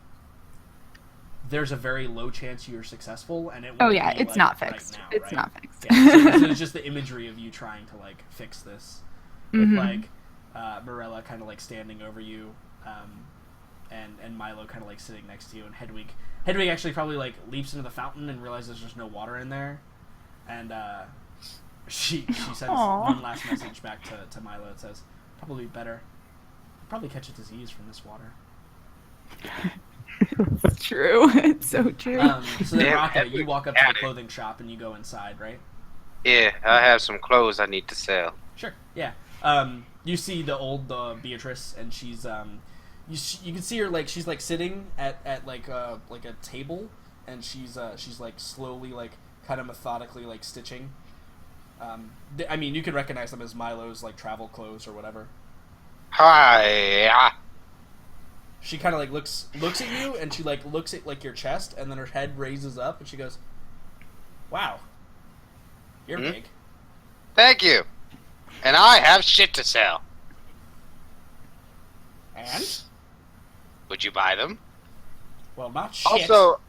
there's a very low chance you're successful, and it won't Oh yeah, be, it's like, not right fixed. now, It's right? not fixed. Yeah, so it's just the imagery of you trying to like fix this, with Mhm. like Morella kind of like standing over you, and Milo kind of like sitting next to you, and Hedwig actually probably like leaps into the fountain and realizes there's no water in there, and she sends Aw. one last message back to Milo. It says, "Probably better. Probably catch a disease from this water." It's true. It's so true. So then, Damn, Raka, you Hedwig walk up to got the it. clothing shop and you go inside, right? Yeah, I have some clothes I need to sell. Sure. Yeah. You see the old Beatrice, and she's you can see her like she's like sitting at like a table, and she's like slowly like kind of methodically like stitching. I mean, you could recognize them as Milo's like travel clothes or whatever. Hi. She kind of like looks at you, and she like looks at like your chest, and then her head raises up, and she goes, "Wow, you're Mhm. big." Thank you. And I have shit to sell. And Would you buy them? well, not shit. Also,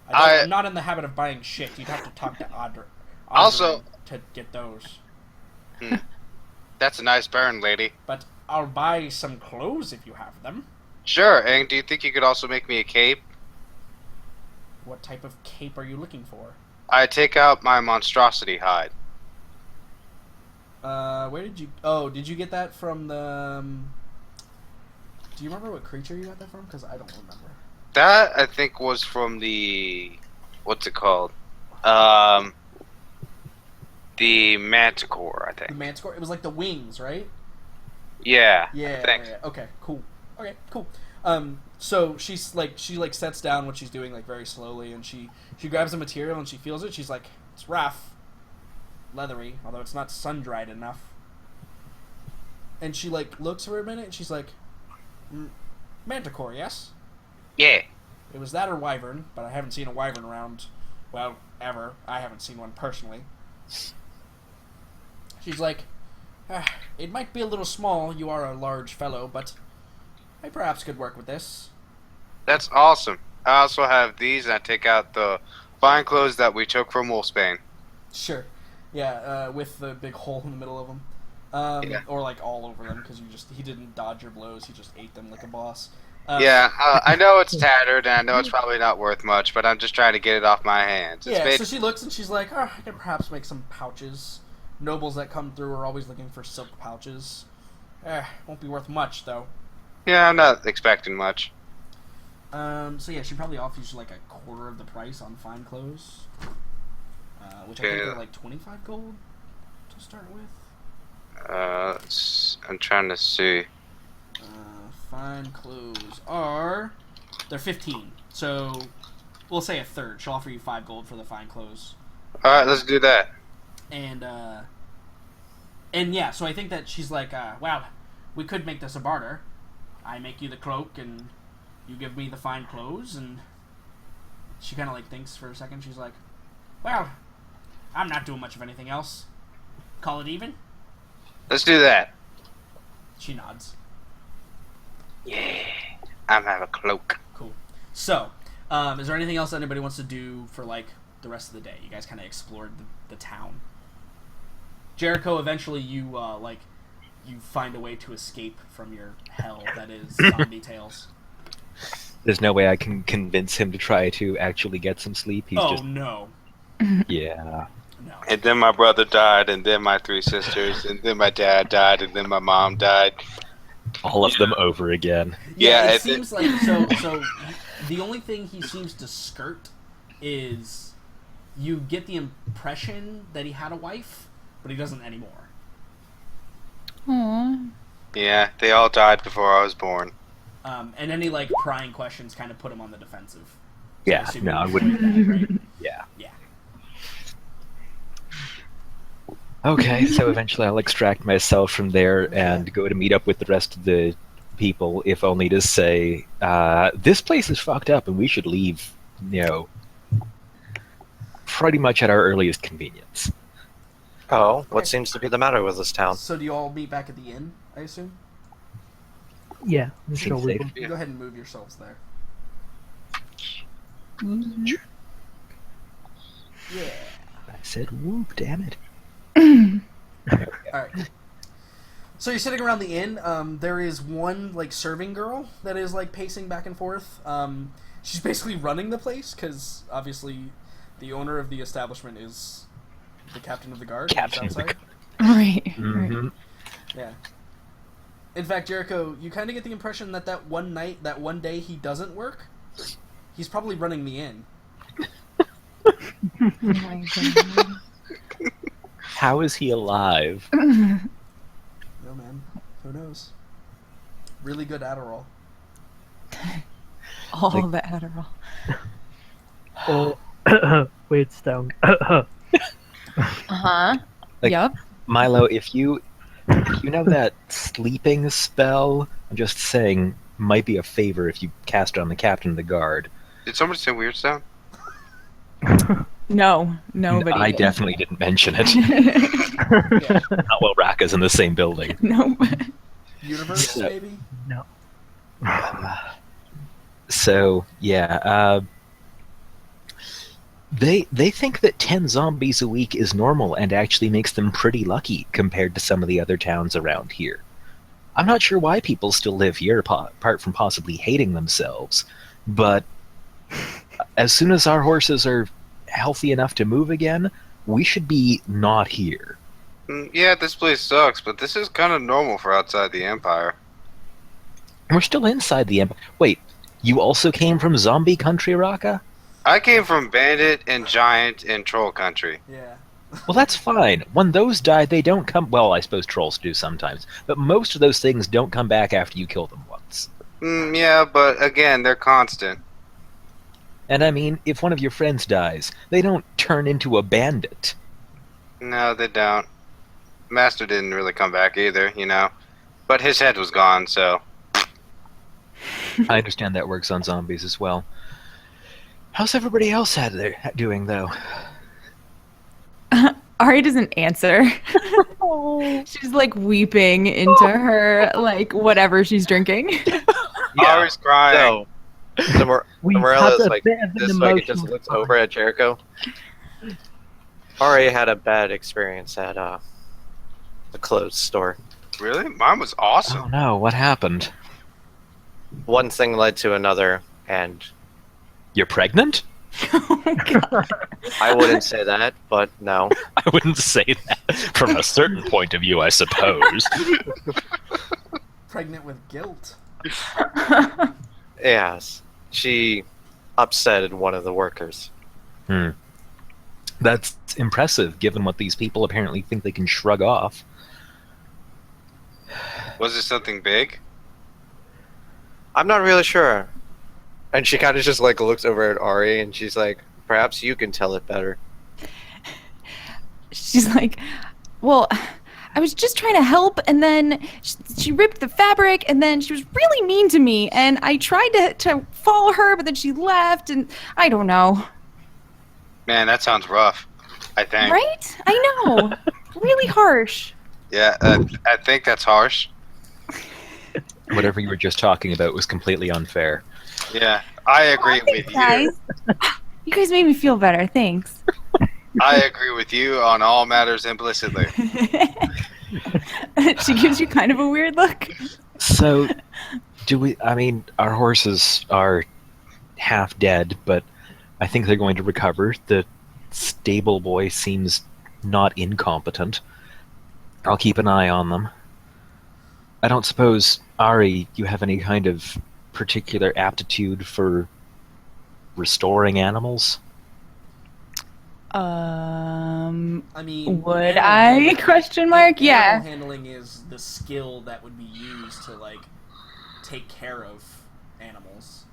I'm not in the habit of buying shit. You'd have to talk to Audrey Also- to get those. that's a nice burn, lady. But I'll buy some clothes if you have them. Sure, and do you think you could also make me a cape? What type of cape are you looking for? I take out my monstrosity hide. Where did you... Oh, did you get that from the... Do you remember what creature you got that from? Because I don't remember. That, I think, was from the... What's it called? The Manticore, I The think. Manticore? It was like the wings, right? Yeah, Yeah. I think. Yeah. Okay, cool. Okay, cool. So she sets down what she's doing like very slowly, and she grabs the material and she feels it. She's like, it's rough, leathery, although it's not sun dried enough. And she like looks for a minute and she's like, Manticore, yes? Yeah. It was that or wyvern, but I haven't seen a wyvern around, well, ever. I haven't seen one personally. She's like, it might be a little small, you are a large fellow, but I perhaps could work with this. That's awesome. I also have these, and I take out the fine clothes that we took from Wolfsbane. Sure. Yeah, with the big hole in the middle of them. Yeah. Or like all over them, because he didn't dodge your blows, he just ate them like a boss. Yeah, I know it's tattered, and I know it's probably not worth much, but I'm just trying to get it off my hands. It's Yeah, made- so she looks and she's like, I can perhaps make some pouches. Nobles that come through are always looking for silk pouches. Won't be worth much, though. Yeah, I'm not expecting much. So yeah, she probably offers you like a quarter of the price on fine clothes. Which I think Yeah. are like 25 gold to start with. I'm trying to see. Fine clothes are... They're 15. So we'll say a third. She'll offer you 5 gold for the fine clothes. All right, let's do that. And yeah, so I think that she's like, wow, we could make this a barter. I make you the cloak, and you give me the fine clothes. And she kind of like thinks for a second. She's like, well, I'm not doing much of anything else. Call it even? Let's do that. She nods. Yeah, I'm have a cloak. Cool. So, is there anything else that anybody wants to do for like the rest of the day? You guys kind of explored the town. Jericho, eventually you you find a way to escape from your hell that is zombie tales. There's no way I can convince him to try to actually get some sleep. He's just no. yeah. No. And then my brother died, and then my 3 sisters, and then my dad died, and then my mom died. All of them over again. Yeah, Yeah, it seems like so the only thing he seems to skirt is you get the impression that he had a wife, but he doesn't anymore. Aww. Yeah, they all died before I was born. And any like prying questions kind of put him on the defensive. Yeah, So no, I you wouldn't. avoid that, right? Yeah. Yeah. Okay, so eventually I'll extract myself from there and go to meet up with the rest of the people, if only to say, this place is fucked up and we should leave, pretty much at our earliest convenience. Oh, what seems to be the matter with this town? So do you all meet back at the inn, I assume? Yeah, I'm sure we safe. will. Yeah. Go ahead and move yourselves there. Yeah. I said, whoop, damn it. Alright. So you're sitting around the inn. There is one like serving girl that is like pacing back and forth. She's basically running the place because obviously the owner of the establishment is the captain of the guard. Captain of the outside. Right. Mhm. Yeah. In fact, Jericho, you kind of get the impression that that one day he doesn't work, he's probably running the inn. Oh my God. How is he alive? No, man. Who knows? Really good Adderall. All Like- the Adderall. Or weird stone. Uh-huh. Like- Yep. Milo, if you know that sleeping spell, I'm just saying, might be a favor if you cast it on the captain of the guard. Did somebody say weird sound? No, nobody. I did. definitely didn't mention it. Yeah. Not while Raka's in the same building. Nope. Universe, Yeah. maybe? No. So, yeah, they think that 10 zombies a week is normal and actually makes them pretty lucky compared to some of the other towns around here. I'm not sure why people still live here, apart from possibly hating themselves, but as soon as our horses are healthy enough to move again, we should be not here. Yeah, this place sucks, but this is kind of normal for outside the Empire. We're still inside the empire. Wait, you also came from zombie country, Raka? I came from bandit and giant and troll country. Yeah. Well, that's fine. When those die, they don't come... Well, I suppose trolls do sometimes. But most of those things don't come back after you kill them once. Yeah, but again, they're constant. And I mean, if one of your friends dies, they don't turn into a bandit. No, they don't. Master didn't really come back either, But his head was gone, so... I understand that works on zombies as well. How's everybody else doing, though? Ari doesn't answer. She's like weeping into her whatever she's drinking. Ari's crying. So, We've Morella's had a like bit of an this, like it just emotional looks time. over at Jericho. Ari had a bad experience at the clothes store. Really? Mine was awesome. Oh no, what happened? One thing led to another, and You're pregnant? Oh, God. I wouldn't say that, but no. I wouldn't say that. From a certain point of view, I suppose. Pregnant with guilt. Yes, she upsetted one of the workers. That's impressive, given what these people apparently think they can shrug off. Was it something big? I'm not really sure. And she kind of just like looks over at Ari, and she's like, "Perhaps you can tell it better." She's like, well, I was just trying to help, and then she ripped the fabric, and then she was really mean to me, and I tried to follow her, but then she left, and I don't know. Man, that sounds rough. I think. Right? I know. Really harsh. Yeah, I think that's harsh. Whatever you were just talking about was completely unfair. Yeah, I agree with you. Guys, you guys made me feel better. Thanks. I agree with you on all matters implicitly. She gives you kind of a weird look. So, our horses are half dead, but I think they're going to recover. The stable boy seems not incompetent. I'll keep an eye on them. I don't suppose, Ari, you have any kind of particular aptitude for restoring animals? I mean, Would I? Question mark? Yeah. Animal handling is the skill that would be used to like take care of animals.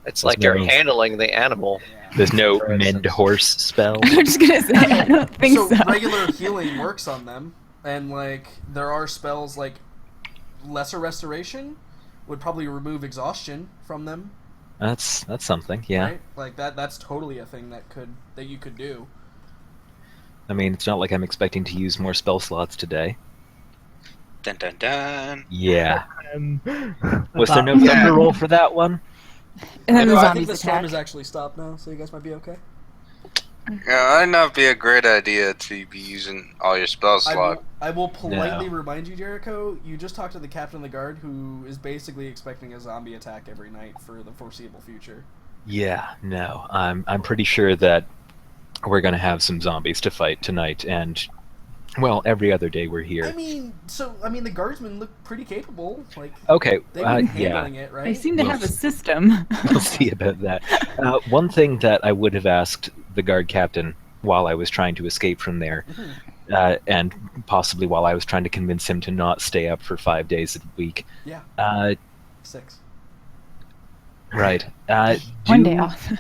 It's like you're handling the animal. Yeah. There's no mend horse spell? I'm just gonna say, I don't think so. Regular healing works on them, and like there are spells like lesser restoration would probably remove exhaustion from them. That's something, yeah. Right? Like that's totally a thing that you could do. I mean, it's not like I'm expecting to use more spell slots today. Dun dun dun. Yeah. Was there no thunder roll for that one? And then the I think zombies the storm attack. has actually stopped now, so you guys might be okay. Yeah, I'd not be a great idea to be using all your spell slot. I will politely remind you, Jericho, you just talked to the captain of the guard who is basically expecting a zombie attack every night for the foreseeable future. Yeah, no. I'm pretty sure that we're going to have some zombies to fight tonight, and, well, every other day we're here. I mean, the guardsmen look pretty capable. Like, Okay, they've been yeah. handling it, right? They seem to have a system. We'll see about that. One thing that I would have asked the guard captain while I was trying to escape from there, and possibly while I was trying to convince him to not stay up for 5 days a week. Yeah. 6. Right. One day off.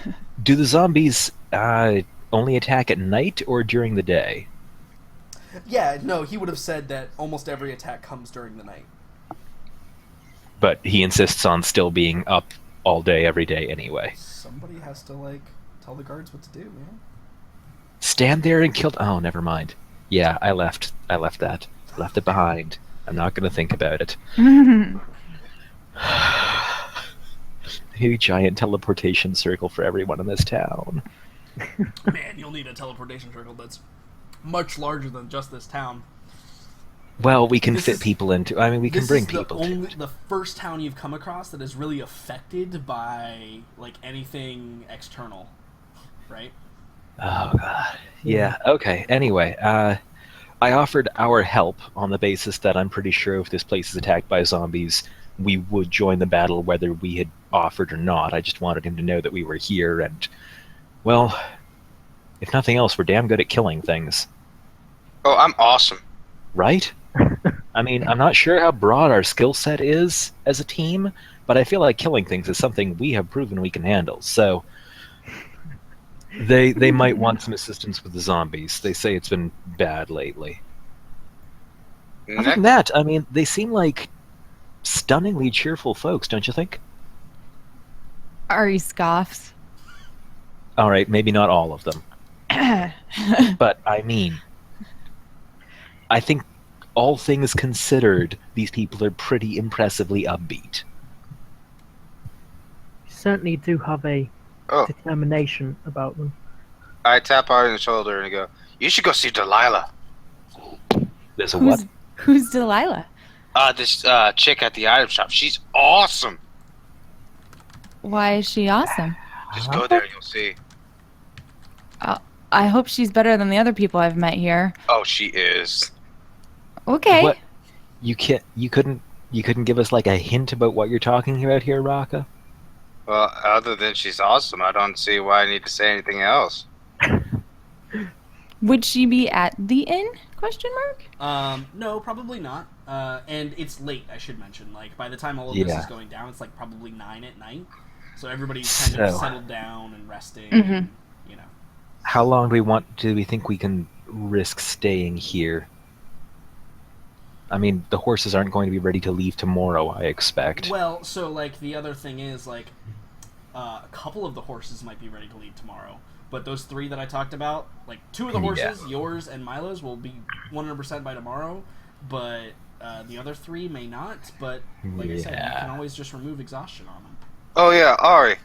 Do the zombies only attack at night or during the day? Yeah, no, he would have said that almost every attack comes during the night. But he insists on still being up all day, every day anyway. Somebody has to, like, tell the guards what to do, man. Stand there and kill... Oh, never mind. Yeah, I left that. Left it behind. I'm not going to think about it. A giant teleportation circle for everyone in this town. Man, you'll need a teleportation circle that's much larger than just this town. Well, we can fit people into... I mean, we can bring people to it. The first town you've come across that is really affected by, like, anything external, right? Oh, God. Yeah, okay. Anyway, I offered our help on the basis that I'm pretty sure if this place is attacked by zombies, we would join the battle whether we had offered or not. I just wanted him to know that we were here, and, well, if nothing else, we're damn good at killing things. Oh, I'm awesome. Right? I mean, I'm not sure how broad our skill set is as a team, but I feel like killing things is something we have proven we can handle, so... They might want some assistance with the zombies. They say it's been bad lately. Other than that, I mean, they seem like stunningly cheerful folks, don't you think? Ari scoffs. All right, maybe not all of them. But, I mean, I think all things considered, these people are pretty impressively upbeat. You certainly do have a determination about them. I tap Art on the shoulder and go, "You should go see Delilah." There's a what? Who's Delilah? This chick at the item shop. She's awesome. Why is she awesome? Just go there and you'll see. I hope she's better than the other people I've met here. Oh, she is. Okay. What? You couldn't give us like a hint about what you're talking about here, Raka? Well, other than she's awesome, I don't see why I need to say anything else. Would she be at the inn? Question mark? No, probably not. And it's late, I should mention. Like, by the time all of this is going down, it's like probably 9 at night. So everybody's kind of So- settled down and resting. Mhm. And, you know. How long do we think we can risk staying here? I mean, the horses aren't going to be ready to leave tomorrow, I expect. Well, so like the other thing is like a couple of the horses might be ready to leave tomorrow, but those 3 that I talked about, like 2 of the horses, yours and Milo's, will be 100% by tomorrow, but the other 3 may not. But like I said, you can always just remove exhaustion on them. Oh yeah, Ari,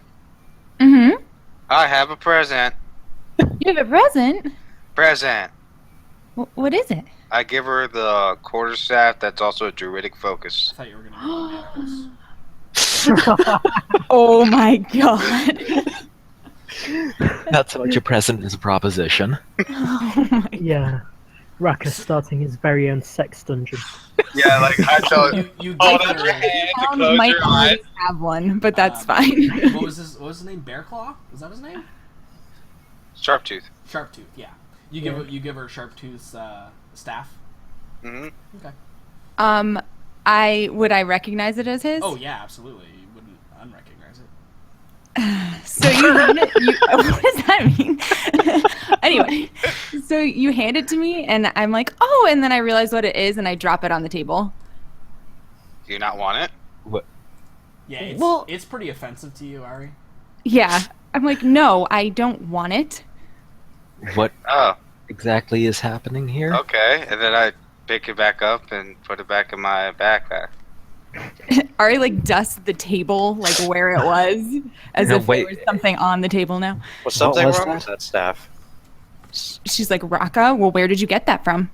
Mm-hmm. I have a present. You have a present? Present. What is it? I give her the quarterstaff that's also a druidic focus. I thought you were going to be manacles. Oh my god. Not so much a present as a proposition. Oh my Yeah. Raka's starting his very own sex dungeon. Yeah, like I told you. You Hold give up your her, hand to Pound close might your already eyes. have one, but that's Um, fine. what was his name? Bearclaw? Was that his name? Sharptooth. Sharptooth. Yeah. You give her Sharptooth's staff. Mm-hmm. Okay. Would I recognize it as his? Oh yeah, absolutely. You wouldn't unrecognize it. So you hand it. What does that mean? Anyway, so you hand it to me, and I'm like, oh, and then I realize what it is, and I drop it on the table. Do you not want it? Yeah, it's, Well- it's pretty offensive to you, Ari. Yeah, I'm like, no, I don't want it. What Oh, exactly is happening here? okay. And then I pick it back up and put it back in my backpack. Ari like dusts the table, like where it was, as No, if wait. there was something on the table now. Was something was wrong that? with that staff? She's like, Raka, well, where did you get that from?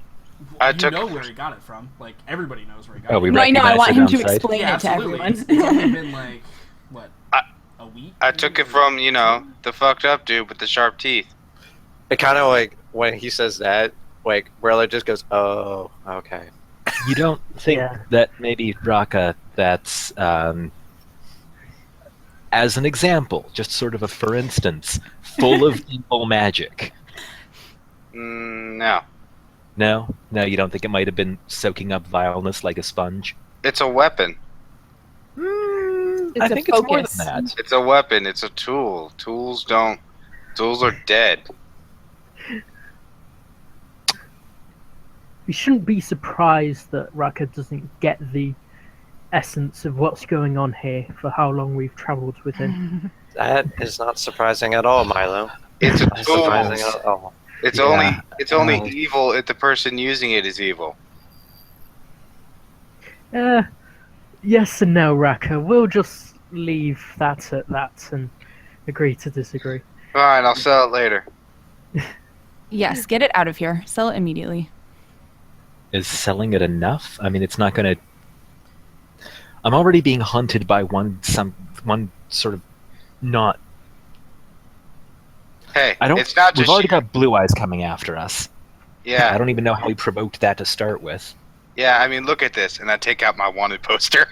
I You took- know where he got it from. Like everybody knows where he got Oh, it. we from. No, I know. I recognize want it him on to sight. explain Yeah, it to absolutely. everyone. It's only been like what, a week? I took it from, the fucked up dude with the sharp teeth. It kind of like when he says that, like Brella just goes, "Oh, okay." You don't think Yeah. that maybe Raka, that's as an example, just sort of a for instance, full of evil magic? No. No, you don't think it might have been soaking up vileness like a sponge? It's a weapon. It's I a think it's more focus. than that. It's a weapon. It's a tool. Tools are dead. We shouldn't be surprised that Raka doesn't get the essence of what's going on here for how long we've travelled with him. That is not surprising at all, Milo. It's a Not tool. surprising at all. It's Yeah. only evil if the person using it is evil. Yes and no, Raka. We'll just leave that at that and agree to disagree. Fine, I'll sell it later. Yes, get it out of here. Sell it immediately. Is selling it enough? I mean, it's not going to. I'm already being hunted by one sort of not. Hey, I don't. it's not We've just already you. got Blue Eyes coming after us. I Yeah, don't even know how we provoked that to start with. yeah. I mean, look at this, and I take out my wanted poster.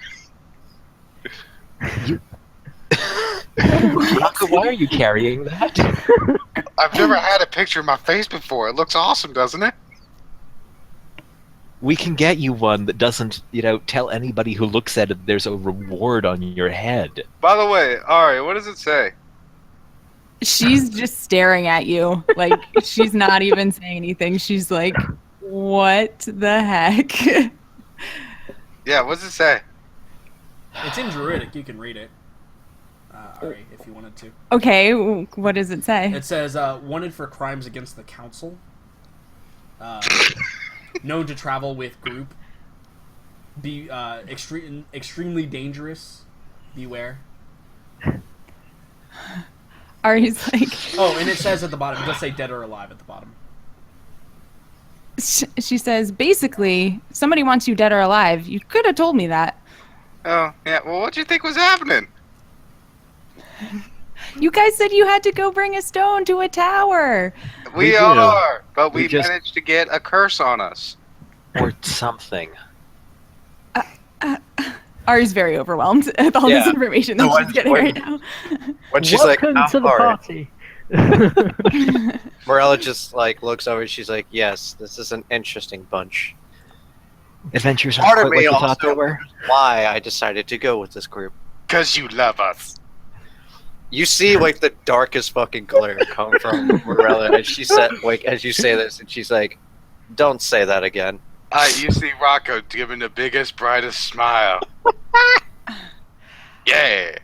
Raka, why are you carrying that? I've never had a picture of my face before. It looks awesome, doesn't it? We can get you one that doesn't, tell anybody who looks at it there's a reward on your head. By the way, Ari, what does it say? She's just staring at you. Like, she's not even saying anything. She's like, what the heck? Yeah, what does it say? It's in Druidic. You can read it, Ari, if you wanted to. Okay, what does it say? It says, wanted for crimes against the council. Known to travel with group. Be extremely dangerous. Beware. Ari's like, Oh, and it says at the bottom, it does say dead or alive at the bottom. she says, basically, somebody wants you dead or alive. You could have told me that. Oh, yeah. Well, what do you think was happening? You guys said you had to go bring a stone to a tower. We do. are, but we We just- managed to get a curse on us. Or something. Ari's very overwhelmed with all this Yeah. information that No, she's getting right now. When she's like, Welcome "I'm to the sorry," party. Morella just like looks over. She's like, "Yes, this is an interesting bunch." Adventures Part aren't of quite me what you thought also they were. why I decided to go with this group. Because you love us. You see, like, the darkest fucking glare come from Morella, and she said, like, as you say this, and she's like, "Don't say that again." You see Rocco giving the biggest, brightest smile. Yeah.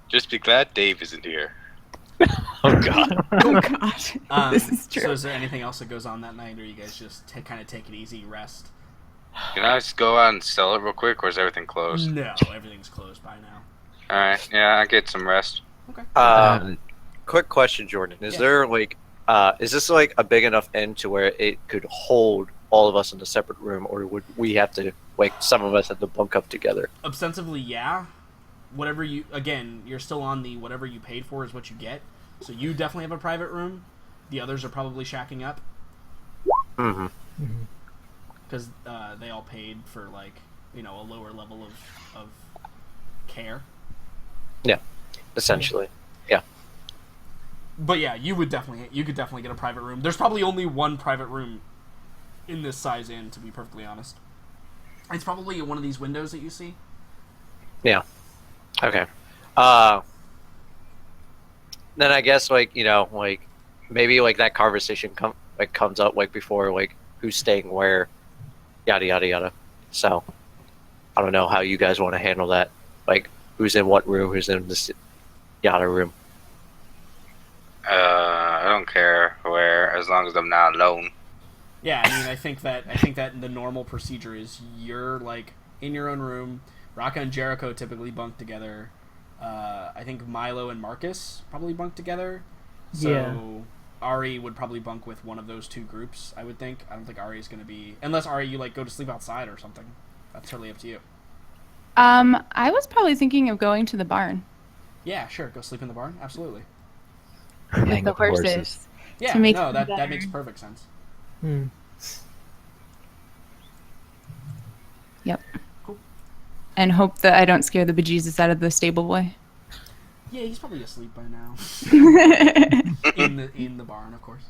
Just be glad Dave isn't here. Oh god. Oh god, this is true. So is there anything else that goes on that night, or you guys just kind of take it easy, rest? Can I just go out and sell it real quick, or is everything closed? No, everything's closed by now. Alright, yeah, I get some rest. Okay. Quick question, Jordan. Is there, like, is this, like, a big enough inn to where it could hold all of us in a separate room, or would we have to, like, some of us have to bunk up together? Ostensibly, yeah. Whatever you, again, you're still on the whatever you paid for is what you get. So you definitely have a private room. The others are probably shacking up. Mm-hmm. Because they all paid for, like, you know, a lower level of care. Yeah, essentially. Yeah. But yeah, you could definitely get a private room. There's probably only one private room in this size inn, to be perfectly honest. It's probably one of these windows that you see. Yeah. Okay. Then I guess, like, you know, like, maybe, like, that conversation comes up, like, before, like, who's staying where, yada yada yada. So I don't know how you guys want to handle that. Like, who's in what room, who's in this yada room. I don't care where, as long as I'm not alone. Yeah, I mean, I think that the normal procedure is you're, like, in your own room. Raka and Jericho typically bunk together. I think Milo and Marcus probably bunk together. So Yeah. Ari would probably bunk with one of those two groups, I would think. I don't think Ari's going to be... Unless, Ari, you, like, go to sleep outside or something. That's totally up to you. I was probably thinking of going to the barn Yeah, sure. Go sleep in the barn. Absolutely. with Hang the up the horses. horses. Yeah, To make no, them that better. makes perfect sense. Hmm. Yep. Cool. And hope that I don't scare the bejesus out of the stable boy. Yeah, he's probably asleep by now. in the barn, of course.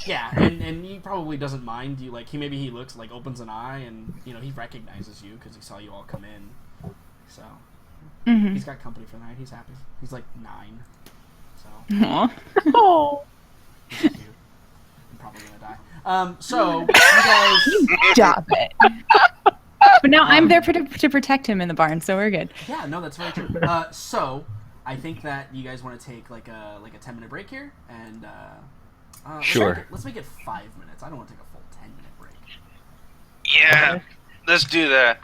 Yeah, and he probably doesn't mind you. Like, he looks, like, opens an eye, and, you know, he recognizes you because he saw you all come in. So Mhm. he's got company for the night. He's happy. He's like 9, so Aw. Oh. he's cute. I'm probably gonna die. So you guys, Stop it. But now I'm there to protect him in the barn, so we're good. yeah, no, that's very true. So I think that you guys want to take like a 10-minute break here, and Sure. let's make it 5 minutes. I don't want to take a full 10-minute break. Yeah, let's do that.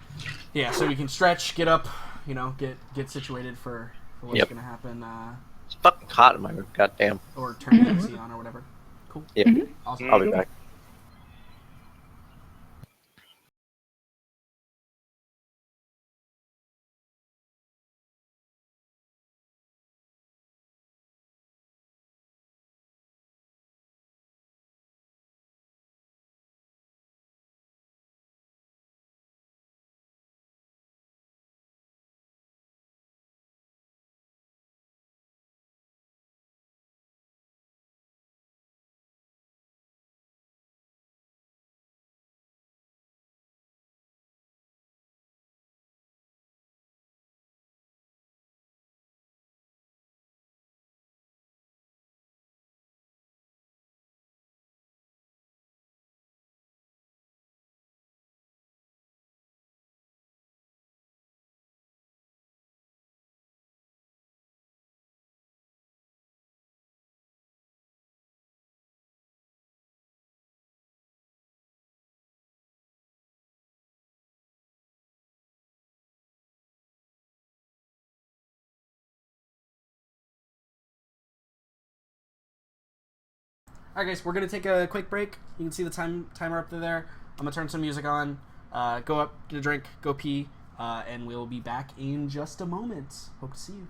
Yeah, so we can stretch, get up, you know, get situated for what's Yep. gonna happen, It's fucking hot in my room. Goddamn. or turn the AC on or whatever. Cool. Yeah. Awesome. I'll be back. All right, guys, we're gonna take a quick break. You can see the timer up there. I'm gonna turn some music on. Go up, get a drink, go pee, and we'll be back in just a moment. Hope to see you.